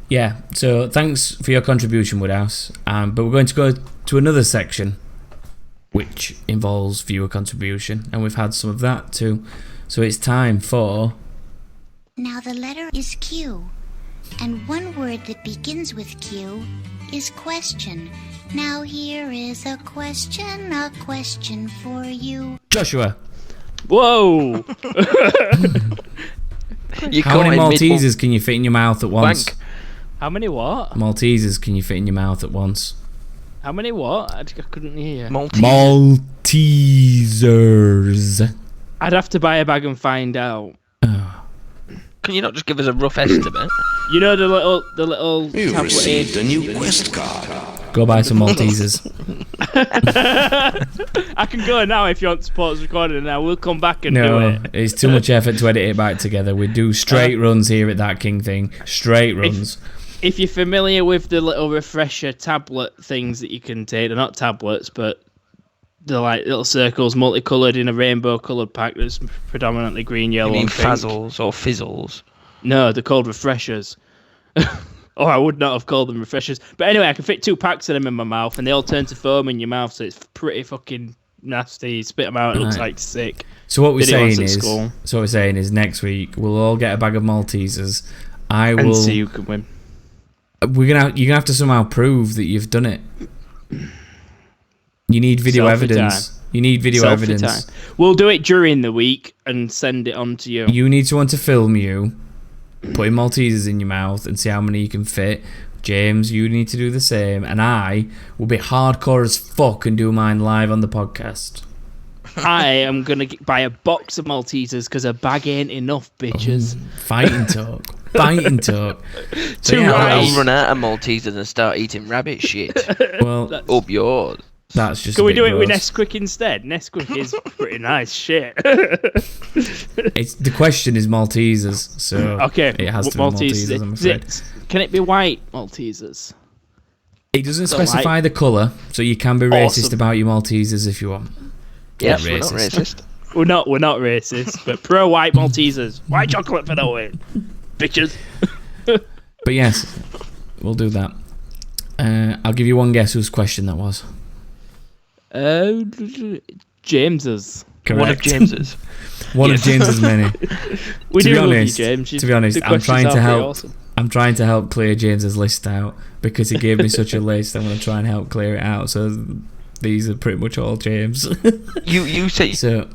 Yeah, so thanks for your contribution, Woodhouse. But we're going to go to another section, which involves viewer contribution, and we've had some of that too. So it's time for... Now the letter is Q, and one word that begins with Q is question. Now here is a question for you. Joshua. Whoa! How many Maltesers can you fit in your mouth at once? Wank. How many what? Maltesers can you fit in your mouth at once? How many what? I couldn't hear you. Maltesers. I'd have to buy a bag and find out. Can you not just give us a rough estimate? You know the little You've tablet received a new quest card. Go buy some Maltesers. I can go now if you want to pause recording, and I will come back and do No, it. it's too much effort to edit it back together. We do straight runs here at That King Thing. Straight runs. If you're familiar with the little refresher tablet things that you can take, they're not tablets, but they're like little circles, multicoloured in a rainbow-coloured pack that's predominantly green, yellow, You mean and pink. Fazzles or Fizzles? No, they're called refreshers. Or I would not have called them refreshers. But anyway, I can fit 2 packs of them in my mouth, and they all turn to foam in your mouth, so it's pretty fucking nasty. You spit them out, it looks like sick. So what we're Did it once saying at is, school. next week we'll all get a bag of Maltesers. And see who can win. You're gonna have to somehow prove that you've done it. You need video evidence. You need video evidence. Time. We'll do it during the week and send it on to you. You need someone to film you putting Maltesers in your mouth and see how many you can fit. James, you need to do the same, and I will be hardcore as fuck and do mine live on the podcast. I am gonna buy a box of Maltesers because a bag ain't enough, bitches. Fighting talk. Fighting talk. So I'll run out of Maltesers and start eating rabbit shit. Well, Up yours. that's just. Can a we bit do it with gross. Nesquik instead? Nesquik is pretty nice shit. It's the question is Maltesers, so Okay, it has to be Maltesers. I'm afraid. Can it be white Maltesers? It doesn't Don't specify like- the colour, so you can be racist Awesome. about your Maltesers if you want. Yes, Not we're not racist. racist. We're not racist, but pro white Maltesers. White chocolate for the win, bitches. But yes, we'll do that. I'll give you one guess whose question that was. James's. Correct. One of James's. One of James's many. We To do be love honest- you, James. to be honest, The I'm trying questions to are pretty help. awesome. I'm trying to help clear James's list out because he gave me such a list. I'm going to try and help clear it out. So these are pretty much all James. You said So,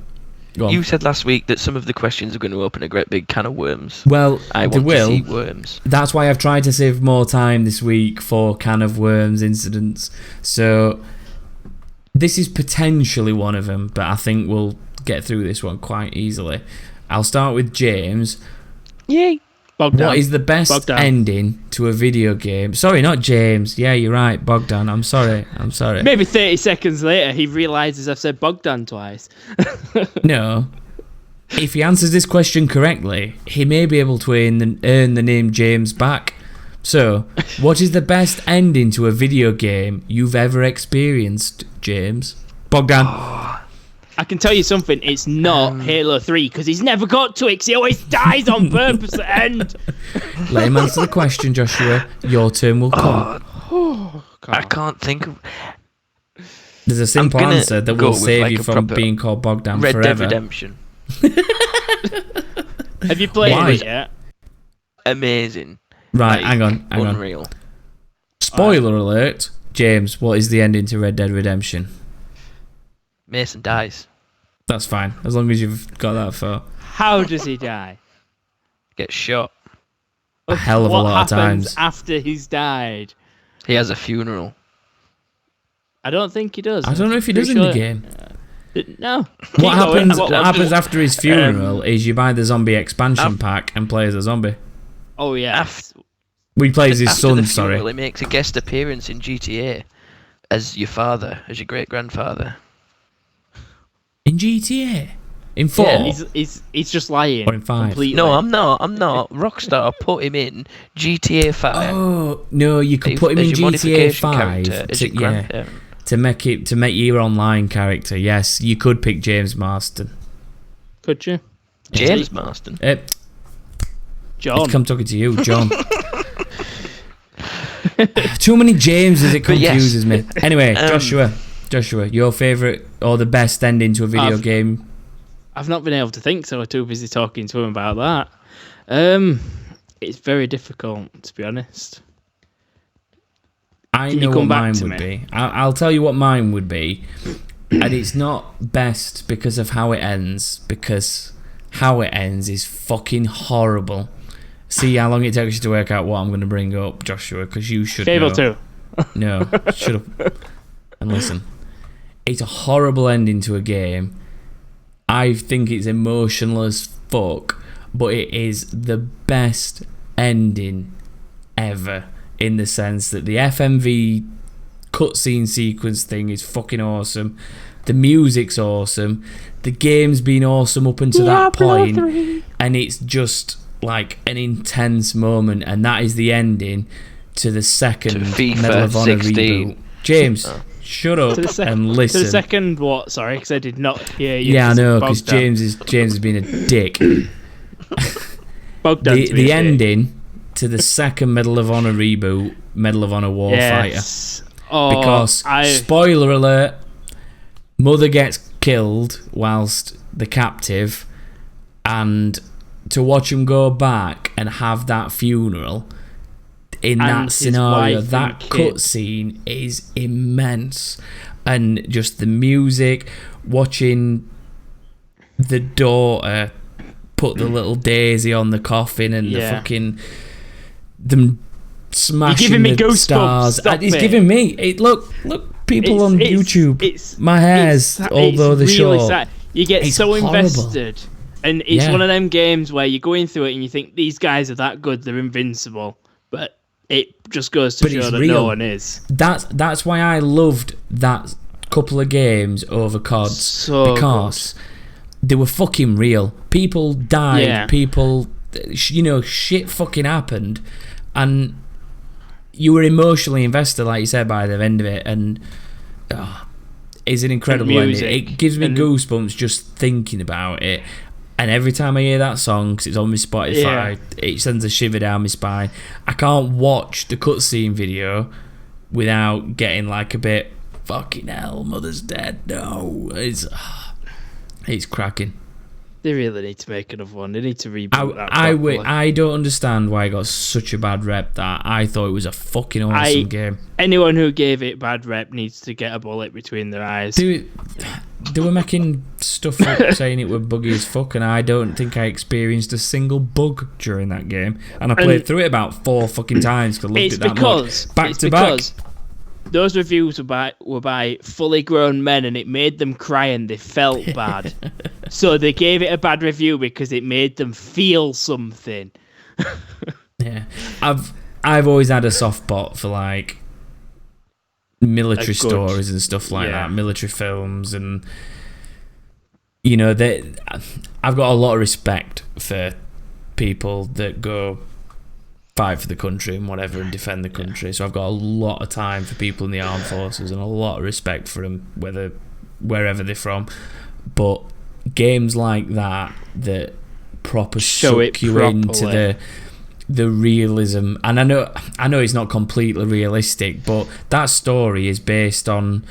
go on. you said last week that some of the questions are going to open a great big can of worms. Well, I they want will. to see worms. That's why I've tried to save more time this week for can of worms incidents. So this is potentially one of them, but I think we'll get through this one quite easily. I'll start with James. Yay. Bogdan. What is the best Bogdan. ending to a video game? Sorry, not James. Yeah, you're right, Bogdan. I'm sorry. Maybe 30 seconds later, he realises I've said Bogdan twice. No. If he answers this question correctly, he may be able to earn the name James back. So, what is the best ending to a video game you've ever experienced, James? Bogdan. I can tell you something, it's not Halo 3, because he's never got to it, because he always dies on purpose at the end. Let him answer the question, Joshua. Your turn will come. I can't think of There's a simple gonna answer that go will with, save like, you a from proper being called Bogdan Red Dead forever. Redemption. Have you played Why? it yet? Amazing. Right, Like, hang on. Unreal. Spoiler alert. James, what is the ending to Red Dead Redemption? Mason dies. That's fine, as long as you've got that far. How does he die? Gets shot. A hell of a What lot of happens times. after he's died? He has a funeral. I don't think he does. I don't know if he does Pretty in the sure- game. No. What happens? What What happens after his funeral is you buy the zombie expansion pack and play as a zombie. Oh yeah. We plays his After son. the Sorry. funeral, he makes a guest appearance in GTA as your father, as your great grandfather. In GTA. In 4. Yeah, He's just lying. Or in 5. Completely. No, I'm not. Rockstar put him in GTA 5. Oh no, you could put him in as your GTA modification 5 character, as your grandparent. to make your online character. Yes, you could pick James Marston. Could you? James Marston. John. I'm talking to you, John. Too many Jameses, it confuses me. Anyway, Joshua, your favourite or the best ending to a video game? I've not been able to think, so I'm too busy talking to him about that. It's very difficult, to be honest. I know what mine would be. I'll tell you what mine would be. And it's not best because of how it ends, because how it ends is fucking horrible. See how long it takes you to work out what I'm going to bring up, Joshua, because you should Fable know. 2. No, shut up and listen. It's a horrible ending to a game. I think it's emotional as fuck, but it is the best ending ever in the sense that the FMV cutscene sequence thing is fucking awesome. The music's awesome. The game's been awesome up until that point, and it's just like an intense moment, and that is the ending to the second FIFA Medal of Honor 16. reboot. James, shut up and listen. To the second what? Sorry, because I did not hear you. Yeah, I know, because James has been a dick. the ending to the second Medal of Honor reboot, Medal of Honor Warfighter. Yes. Oh, Because, spoiler alert, Mother gets killed whilst the captive, and to watch him go back and have that funeral in that scenario, that cutscene is immense. And just the music, watching the daughter put the little daisy on the coffin and the fucking them smashing the stars. It's giving me look people on YouTube. My hair's although the really short. sad. You get so invested, and it's one of them games where you're going through it and you think these guys are that good, they're invincible, but it just goes to show that no one is. That's why I loved that couple of games over CODs, because they were fucking real. People died, people, shit fucking happened, and you were emotionally invested, like you said, by the end of it, and it's an incredible ending. It gives me goosebumps just thinking about it. And every time I hear that song, because it's on my Spotify, it sends a shiver down my spine. I can't watch the cutscene video without getting like a bit, fucking hell, Mother's dead. No, it's cracking. They really need to make another one. They need to reboot that. I don't understand why it got such a bad rep. That I thought it was a fucking awesome game. Anyone who gave it bad rep needs to get a bullet between their eyes. They were making stuff up saying it were buggy as fuck, and I don't think I experienced a single bug during that game. And I played through it about 4 fucking times because I loved it that much. Back to back. Those reviews were by fully grown men, and it made them cry and they felt bad. So they gave it a bad review because it made them feel something. Yeah, I've always had a soft spot for like military stories and stuff like that, military films, and I've got a lot of respect for people that go fight for the country and whatever and defend the country. So I've got a lot of time for people in the armed forces and a lot of respect for them, wherever they're from. But games like that proper suck you into the realism, and I know it's not completely realistic, but that story is based on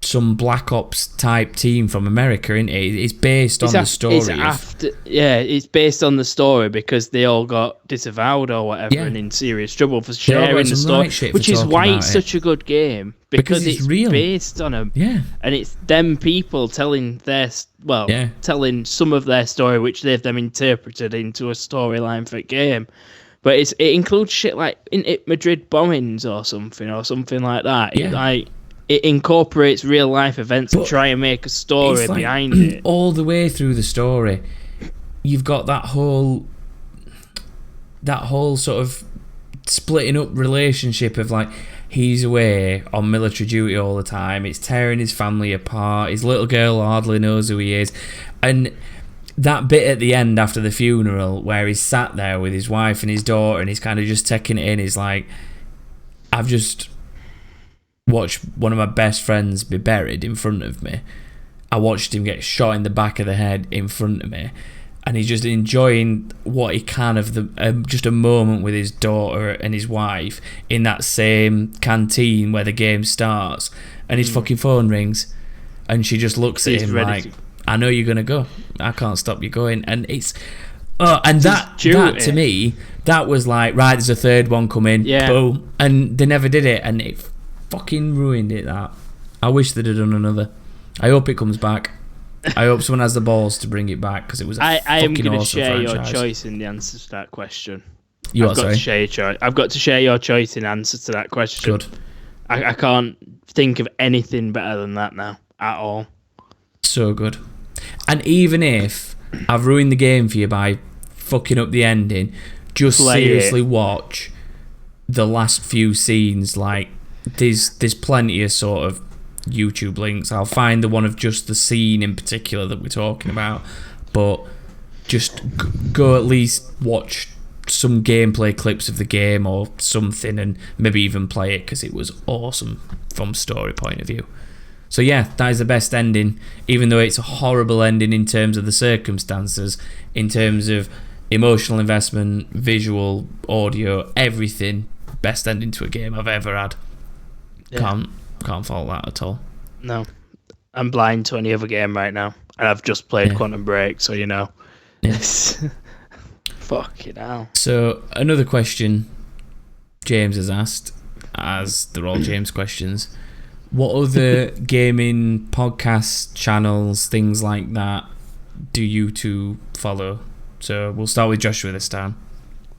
some Black Ops type team from America, isn't it? It's based on the story. It's based on the story because they all got disavowed or whatever and in serious trouble for sharing the story, which is why it's such a good game, because it's real. Based on them. Yeah. And it's them people telling telling some of their story, which they've them interpreted into a storyline for a game. But it includes shit like Madrid bombings or something like that. Yeah. it incorporates real life events and But try and make a story it's like, behind it. all the way through the story, you've got that whole sort of splitting up relationship of like, he's away on military duty all the time, it's tearing his family apart, his little girl hardly knows who he is, and that bit at the end after the funeral where he's sat there with his wife and his daughter and he's kind of just taking it in, he's like, I've just watched one of my best friends be buried in front of me, I watched him get shot in the back of the head in front of me, and he's just enjoying what he can of just a moment with his daughter and his wife in that same canteen where the game starts, and his fucking phone rings, and she just looks at him like, I know you're gonna go, I can't stop you going. And it's that to me, that was like, right, there's a third one coming, boom, and they never did it, and it fucking ruined it. That I wish they'd have done another. I hope it comes back. I hope someone has the balls to bring it back, because it was I am going to share franchise. Your choice in the answer to that question. I've got to share your choice in answer to that question. Good. I can't think of anything better than that now at all. So good. And even if I've ruined the game for you by fucking up the ending, just seriously watch the last few scenes. Like, there's plenty of sort of YouTube links. I'll find the one of just the scene in particular that we're talking about, but just go at least watch some gameplay clips of the game or something, and maybe even play it, because it was awesome from story point of view. So yeah, that is the best ending, even though it's a horrible ending in terms of the circumstances, in terms of emotional investment, visual, audio, everything. Best ending to a game I've ever had. Can't fault that at all. No. I'm blind to any other game right now. And I've just played Quantum Break, so you know. Yes. Fucking hell. So, another question James has asked, as they're all James questions. What other gaming podcasts, channels, things like that do you two follow? So, we'll start with Joshua this time.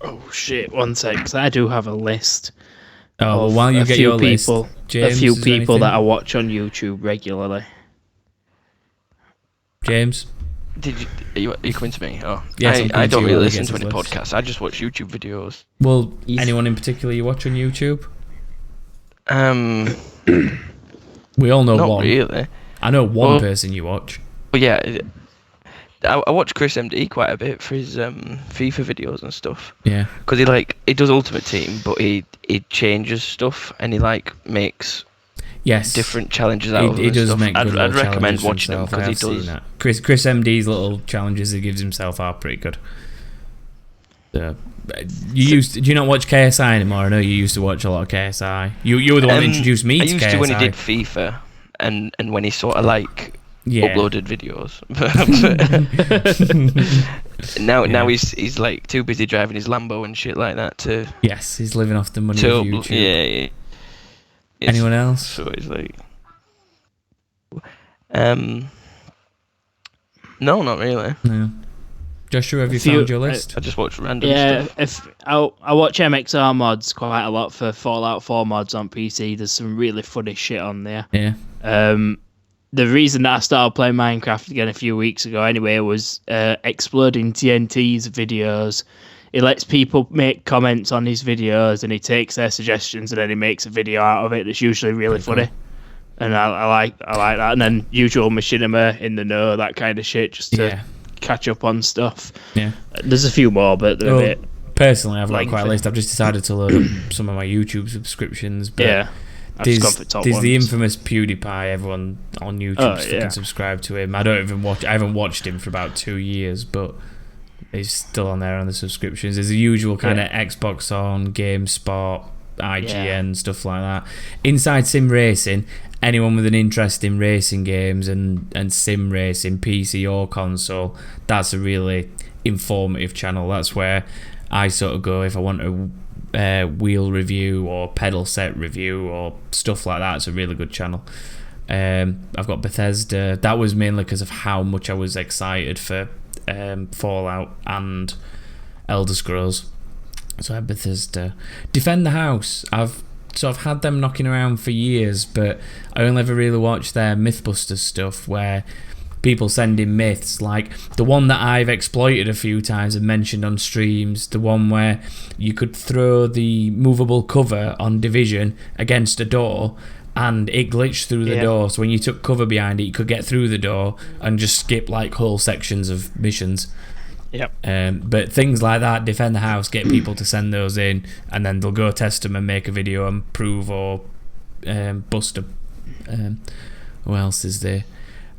Oh, shit. One sec, because I do have a list. Oh, well, while you get your list, James, a few people that I watch on YouTube regularly. James, are you coming to me? Oh, yes, I don't really listen to any podcasts. I just watch YouTube videos. Well, anyone in particular you watch on YouTube? We all know not one. Really. I know one person you watch. Well, yeah. I watch Chris MD quite a bit for his FIFA videos and stuff. Yeah. Because he does Ultimate Team, but he changes stuff, and he makes different challenges out of them. He does stuff. make good I'd recommend challenges watching them, because he does. That. Chris MD's little challenges he gives himself are pretty good. Do you not watch KSI anymore? I know you used to watch a lot of KSI. You were the one that introduced me to KSI. I used to when he did FIFA, and when he sort of uploaded videos. Now he's like too busy driving his Lambo and shit like that to. Yes, he's living off the money of YouTube. Yeah. Anyone else? So it's like, no, not really. No. Joshua, have you found your list? I just watch random stuff. I watch MXR mods quite a lot for Fallout 4 mods on PC. There's some really funny shit on there. Yeah. The reason that I started playing Minecraft again a few weeks ago anyway was Exploding TNT's videos. He lets people make comments on his videos, and he takes their suggestions, and then he makes a video out of it. It's usually really funny. And I like that. And then usual Machinima in the know, that kind of shit, just to catch up on stuff. Yeah. There's a few more, but they're a bit. Personally, I've got quite a list. I've just decided to load up some of my YouTube subscriptions. But there's the infamous PewDiePie. Everyone on YouTube's fucking subscribed to him. I haven't watched him for about 2 years, but he's still on there on the subscriptions. There's the usual kind of Xbox on, GameSpot, IGN, stuff like that. Inside Sim Racing, anyone with an interest in racing games and sim racing, PC or console, that's a really informative channel. That's where I sort of go if I want a wheel review or pedal set review or stuff like that. It's a really good channel. I've got Bethesda. That was mainly because of how much I was excited for Fallout and Elder Scrolls. So I have Bethesda. Defend the House. I've So I've had them knocking around for years, but I only ever really watched their Mythbusters stuff where people send in myths, like the one that I've exploited a few times and mentioned on streams, the one where you could throw the movable cover on Division against a door and it glitched through the door, so when you took cover behind it you could get through the door and just skip like whole sections of missions. But things like that, defend the house, get people to send those in, and then they'll go test them and make a video and prove or bust them. Who else is there?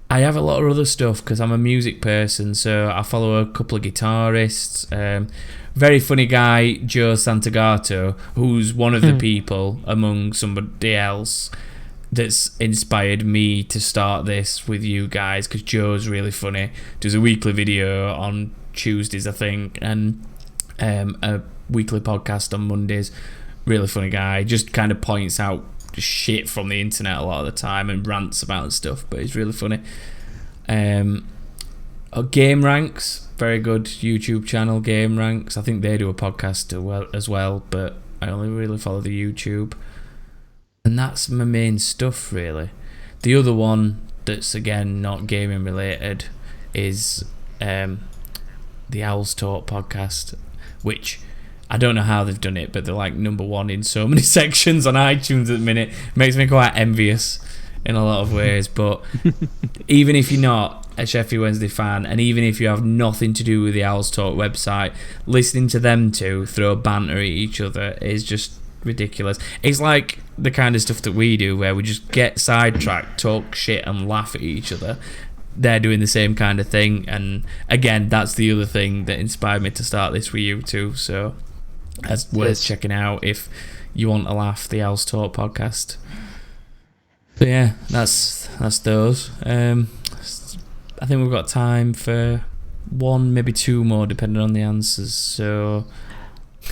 I have a lot of other stuff because I'm a music person, so I follow a couple of guitarists. Very funny guy, Joe Santagato, who's one of the people among somebody else that's inspired me to start this with you guys, because Joe's really funny. Does a weekly video on Tuesdays, I think, and a weekly podcast on Mondays. Really funny guy. Just kind of points out shit from the internet a lot of the time and rants about stuff, but he's really funny. Game Ranks, very good YouTube channel, Game Ranks. I think they do a podcast as well, but I only really follow the YouTube. And that's my main stuff, really. The other one that's, again, not gaming related is the Owls Talk podcast, which I don't know how they've done it, but they're like #1 in so many sections on iTunes at the minute. Makes me quite envious in a lot of ways. But even if you're not a Sheffield Wednesday fan, and even if you have nothing to do with the Owls Talk website, listening to them two throw banter at each other is just ridiculous. It's like the kind of stuff that we do, where we just get sidetracked, talk shit and laugh at each other. They're doing the same kind of thing, and again, that's the other thing that inspired me to start this with you too. So that's worth checking out if you want to laugh. The Owls Talk podcast. But yeah, that's those. I think we've got time for one, maybe two more, depending on the answers. So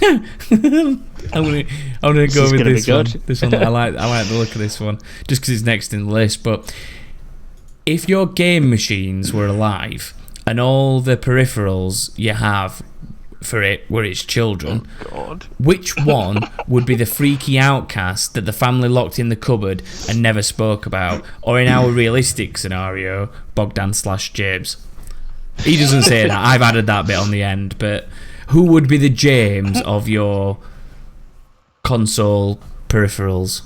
I'm gonna go with this one. This one, I like the look of this one, just because it's next in the list. But if your game machines were alive and all the peripherals you have for it were its children, which one would be the freaky outcast that the family locked in the cupboard and never spoke about? Or in our realistic scenario, Bogdan/James. He doesn't say that. I've added that bit on the end. But who would be the James of your console peripherals?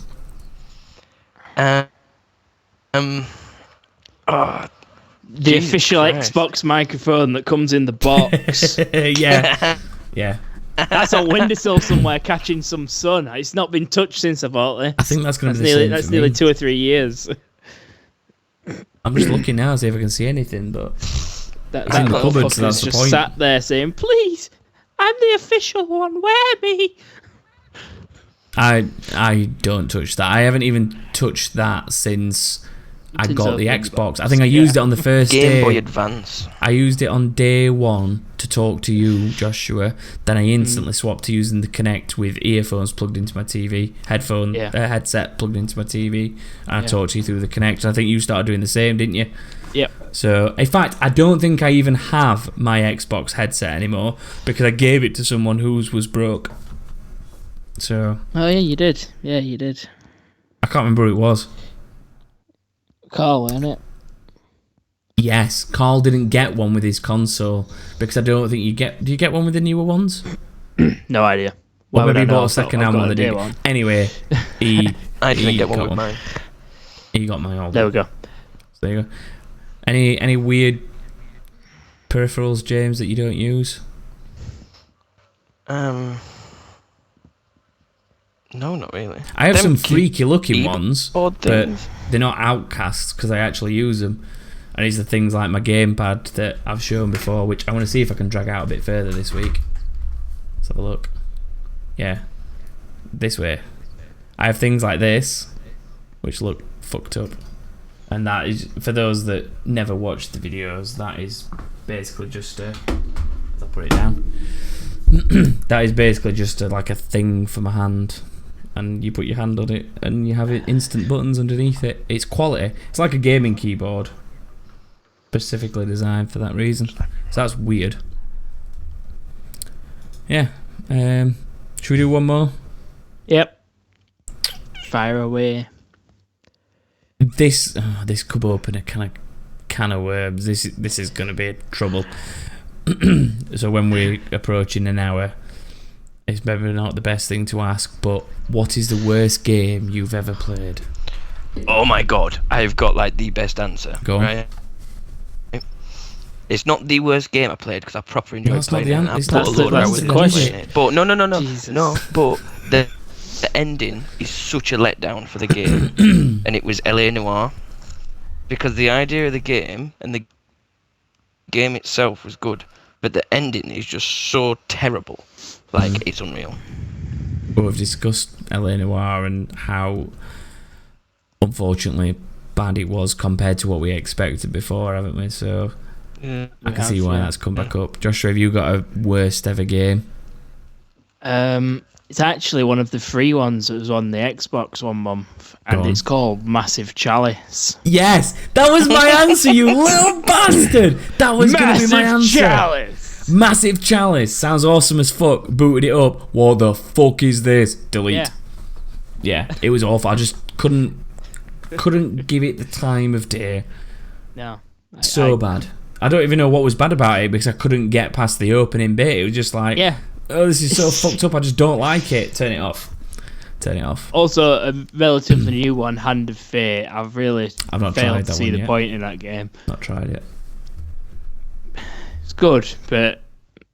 The official Xbox microphone that comes in the box. Yeah. That's on windowsill somewhere catching some sun. It's not been touched since I bought this. I think that's going to be the same. That's nearly 2 or 3 years. I'm just looking now to see if I can see anything, but that in the cupboard, so that's the just point. sat there saying, "Please, I'm the official one. Wear me." I don't touch that. I haven't even touched that since I got the Xbox. I think I used it on the first Game day. Boy Advance. I used it on day one to talk to you, Joshua. Then I instantly swapped to using the Kinect with earphones plugged into my TV, headset plugged into my TV, and I talked to you through the Kinect. I think you started doing the same, didn't you? Yep. So, in fact, I don't think I even have my Xbox headset anymore because I gave it to someone whose was broke. So. Oh yeah, you did. Yeah, you did. I can't remember who it was. Carl, wasn't it? Yes, Carl didn't get one with his console because I don't think you get. Do you get one with the newer ones? No idea. Well, maybe he bought a second-hand one that did. Anyway, I didn't get one with mine. He got mine. There we go. So there you go. Any weird peripherals, James, that you don't use? No, not really. I have some freaky-looking ones, but they're not outcasts because I actually use them. And these are things like my gamepad that I've shown before, which I want to see if I can drag out a bit further this week. Let's have a look. Yeah, this way. I have things like this, which look fucked up. And that is, for those that never watched the videos, that is basically just a... I'll put it down. That is basically just like a thing for my hand. And you put your hand on it and you have instant buttons underneath it. It's quality. It's like a gaming keyboard, specifically designed for that reason. So that's weird. Yeah. Should we do one more? Yep. Fire away. This could open a can of worms. This is going to be trouble. So when we're approaching an hour, it's maybe not the best thing to ask, but what is the worst game you've ever played? Oh my god, I've got like the best answer. Go on. Right? It's not the worst game I played because I proper enjoyed that's not playing the it. And I answer. put a That's load of hours the into question. playing it. But no. Jesus. No, but the ending is such a letdown for the game. And it was LA Noire. Because the idea of the game and the game itself was good. But the ending is just so terrible. Like, it's unreal. Well, we've discussed LA Noire and how, unfortunately, bad it was compared to what we expected before, haven't we? So Yeah. I can see why that's come back up. Joshua, have you got a worst ever game? It's actually one of the free ones that was on the Xbox one month, and on. it's called Massive Chalice. Yes, that was my answer, you little bastard. That was going to be my answer. Chalice. Massive Chalice. Sounds awesome as fuck. Booted it up. What the fuck is this? Delete. Yeah, it was awful. I just couldn't give it the time of day. No. So bad. I don't even know what was bad about it because I couldn't get past the opening bit. It was just like, oh, this is so fucked up. I just don't like it. Turn it off. Also, a relatively new one, Hand of Fate. I've not failed tried to that see one the yet. point in that game. Not tried it. It's good, but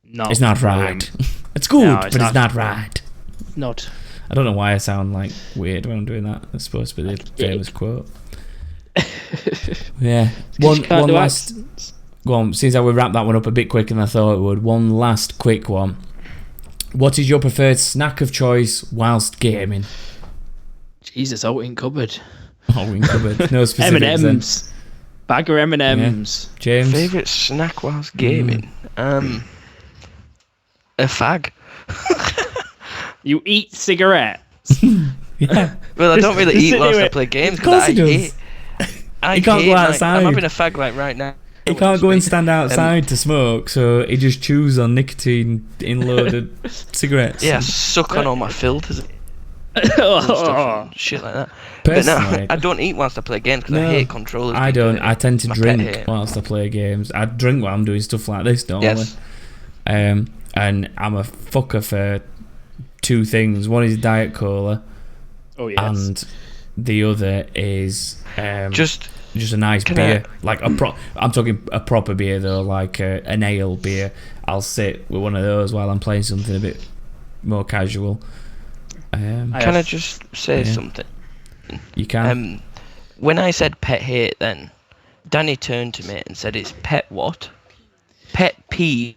not. It's not right. It's good, No, but it's not right. Not. I don't know why I sound like weird when I'm doing that. It's supposed to be the famous quote. Yeah. One last. Accents. Go on. Seems like we wrapped that one up a bit quicker than I thought it would. One last quick one. What is your preferred snack of choice whilst gaming? Jesus, out in cupboard. Oh, in cupboard. No specifics. M&M's. Bag of M&M's. James. Favourite snack whilst gaming? A fag. You eat cigarettes. Yeah. Well, I don't really eat whilst I Anyway, play games of course because he I does. hate. I He can't hate, go like, outside. I'm having a fag like right now. He can't go and stand outside to smoke, so he just chews on nicotine in loaded cigarettes. Yeah, suck on all my filters and stuff and shit like that. But no, Personally, I don't eat whilst I play games because I No, hate controllers. I don't. I tend to My pet drink hate. whilst I play games. I drink while I'm doing stuff like this normally. Yes. And I'm a fucker for two things. One is Diet Cola, Oh, yes. and the other is Just a nice Can beer, like I'm talking a proper beer though, like an ale beer. I'll sit with one of those while I'm playing something a bit more casual. can I just say something? You can. When I said pet hate, then Danny turned to me and said, "It's pet what? Pet peeve."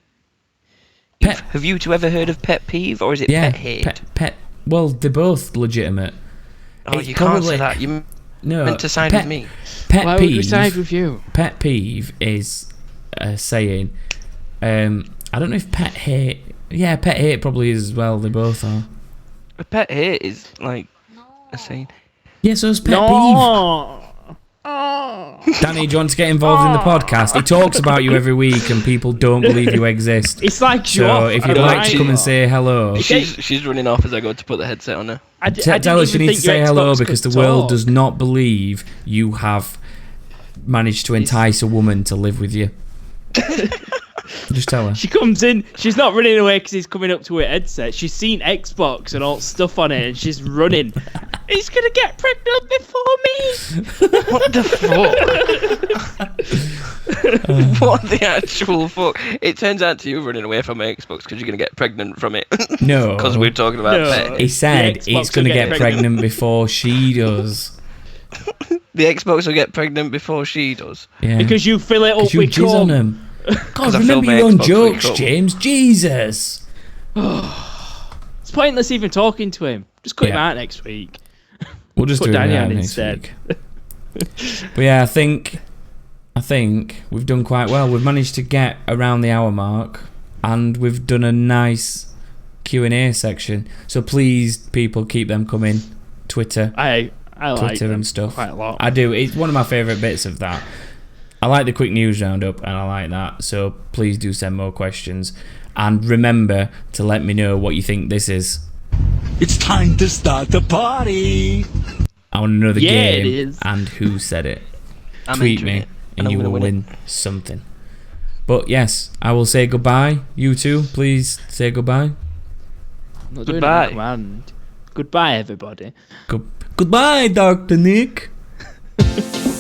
Pet- Have you two ever heard of pet peeve, or is it Yeah, pet hate? pet. Well, they're both legitimate. Oh, It's you can't probably- say that. You No, meant to side with me. Pet Why would we peeve. side with you? Pet peeve is a saying. I don't know if pet hate. Yeah, pet hate probably is as well. They both are. A pet hate is like a saying. Yeah, so it's pet No. peeve. Danny, do you want to get involved in the podcast? He talks about you every week, and people don't believe you exist. It's like So if you'd like to come and say hello, She's running off as I go to put the headset on her. tell us you need to say hello because the world does not believe you have managed to entice a woman to live with you. Just tell her. She comes in, she's not running away because he's coming up to her headset. She's seen Xbox and all stuff on it, and she's running. He's gonna get pregnant before me. What the fuck? What the actual fuck? It turns out to you running away from my Xbox because you're gonna get pregnant from it. No. Because we're talking about No. pet. He said The Xbox he's going to will get get pregnant before she does. The Xbox will get pregnant before she does. Yeah. Because you fill it up Because you with jizz on cum. him. God, I remember fill my your own Xbox with jokes, cum. James. Jesus. It's pointless even talking to him. Just cut him Yeah. out next week. We'll just Put do it Danny now on next instead. week. But yeah, I think we've done quite well. We've managed to get around the hour mark, and we've done a nice Q&A section. So please, people, keep them coming. Twitter, I like Twitter them and stuff. quite a lot. I do. It's one of my favourite bits of that. I like the quick news roundup, and I like that. So please do send more questions, and remember to let me know what you think this is. It's time to start the party. I want to know the Yeah, it game is. and who said it. I'm Tweet entering me it, and I'm you gonna will win win something. But yes, I will say goodbye. You two, please say goodbye. I'm not doing it Goodbye. on command. Goodbye, everybody. Goodbye, Dr. Nick.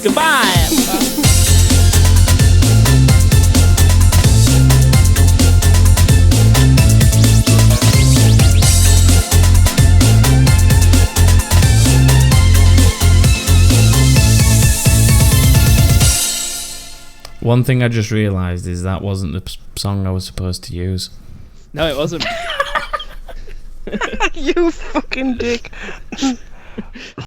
Goodbye. One thing I just realised is that wasn't the song I was supposed to use. No, it wasn't. You fucking dick.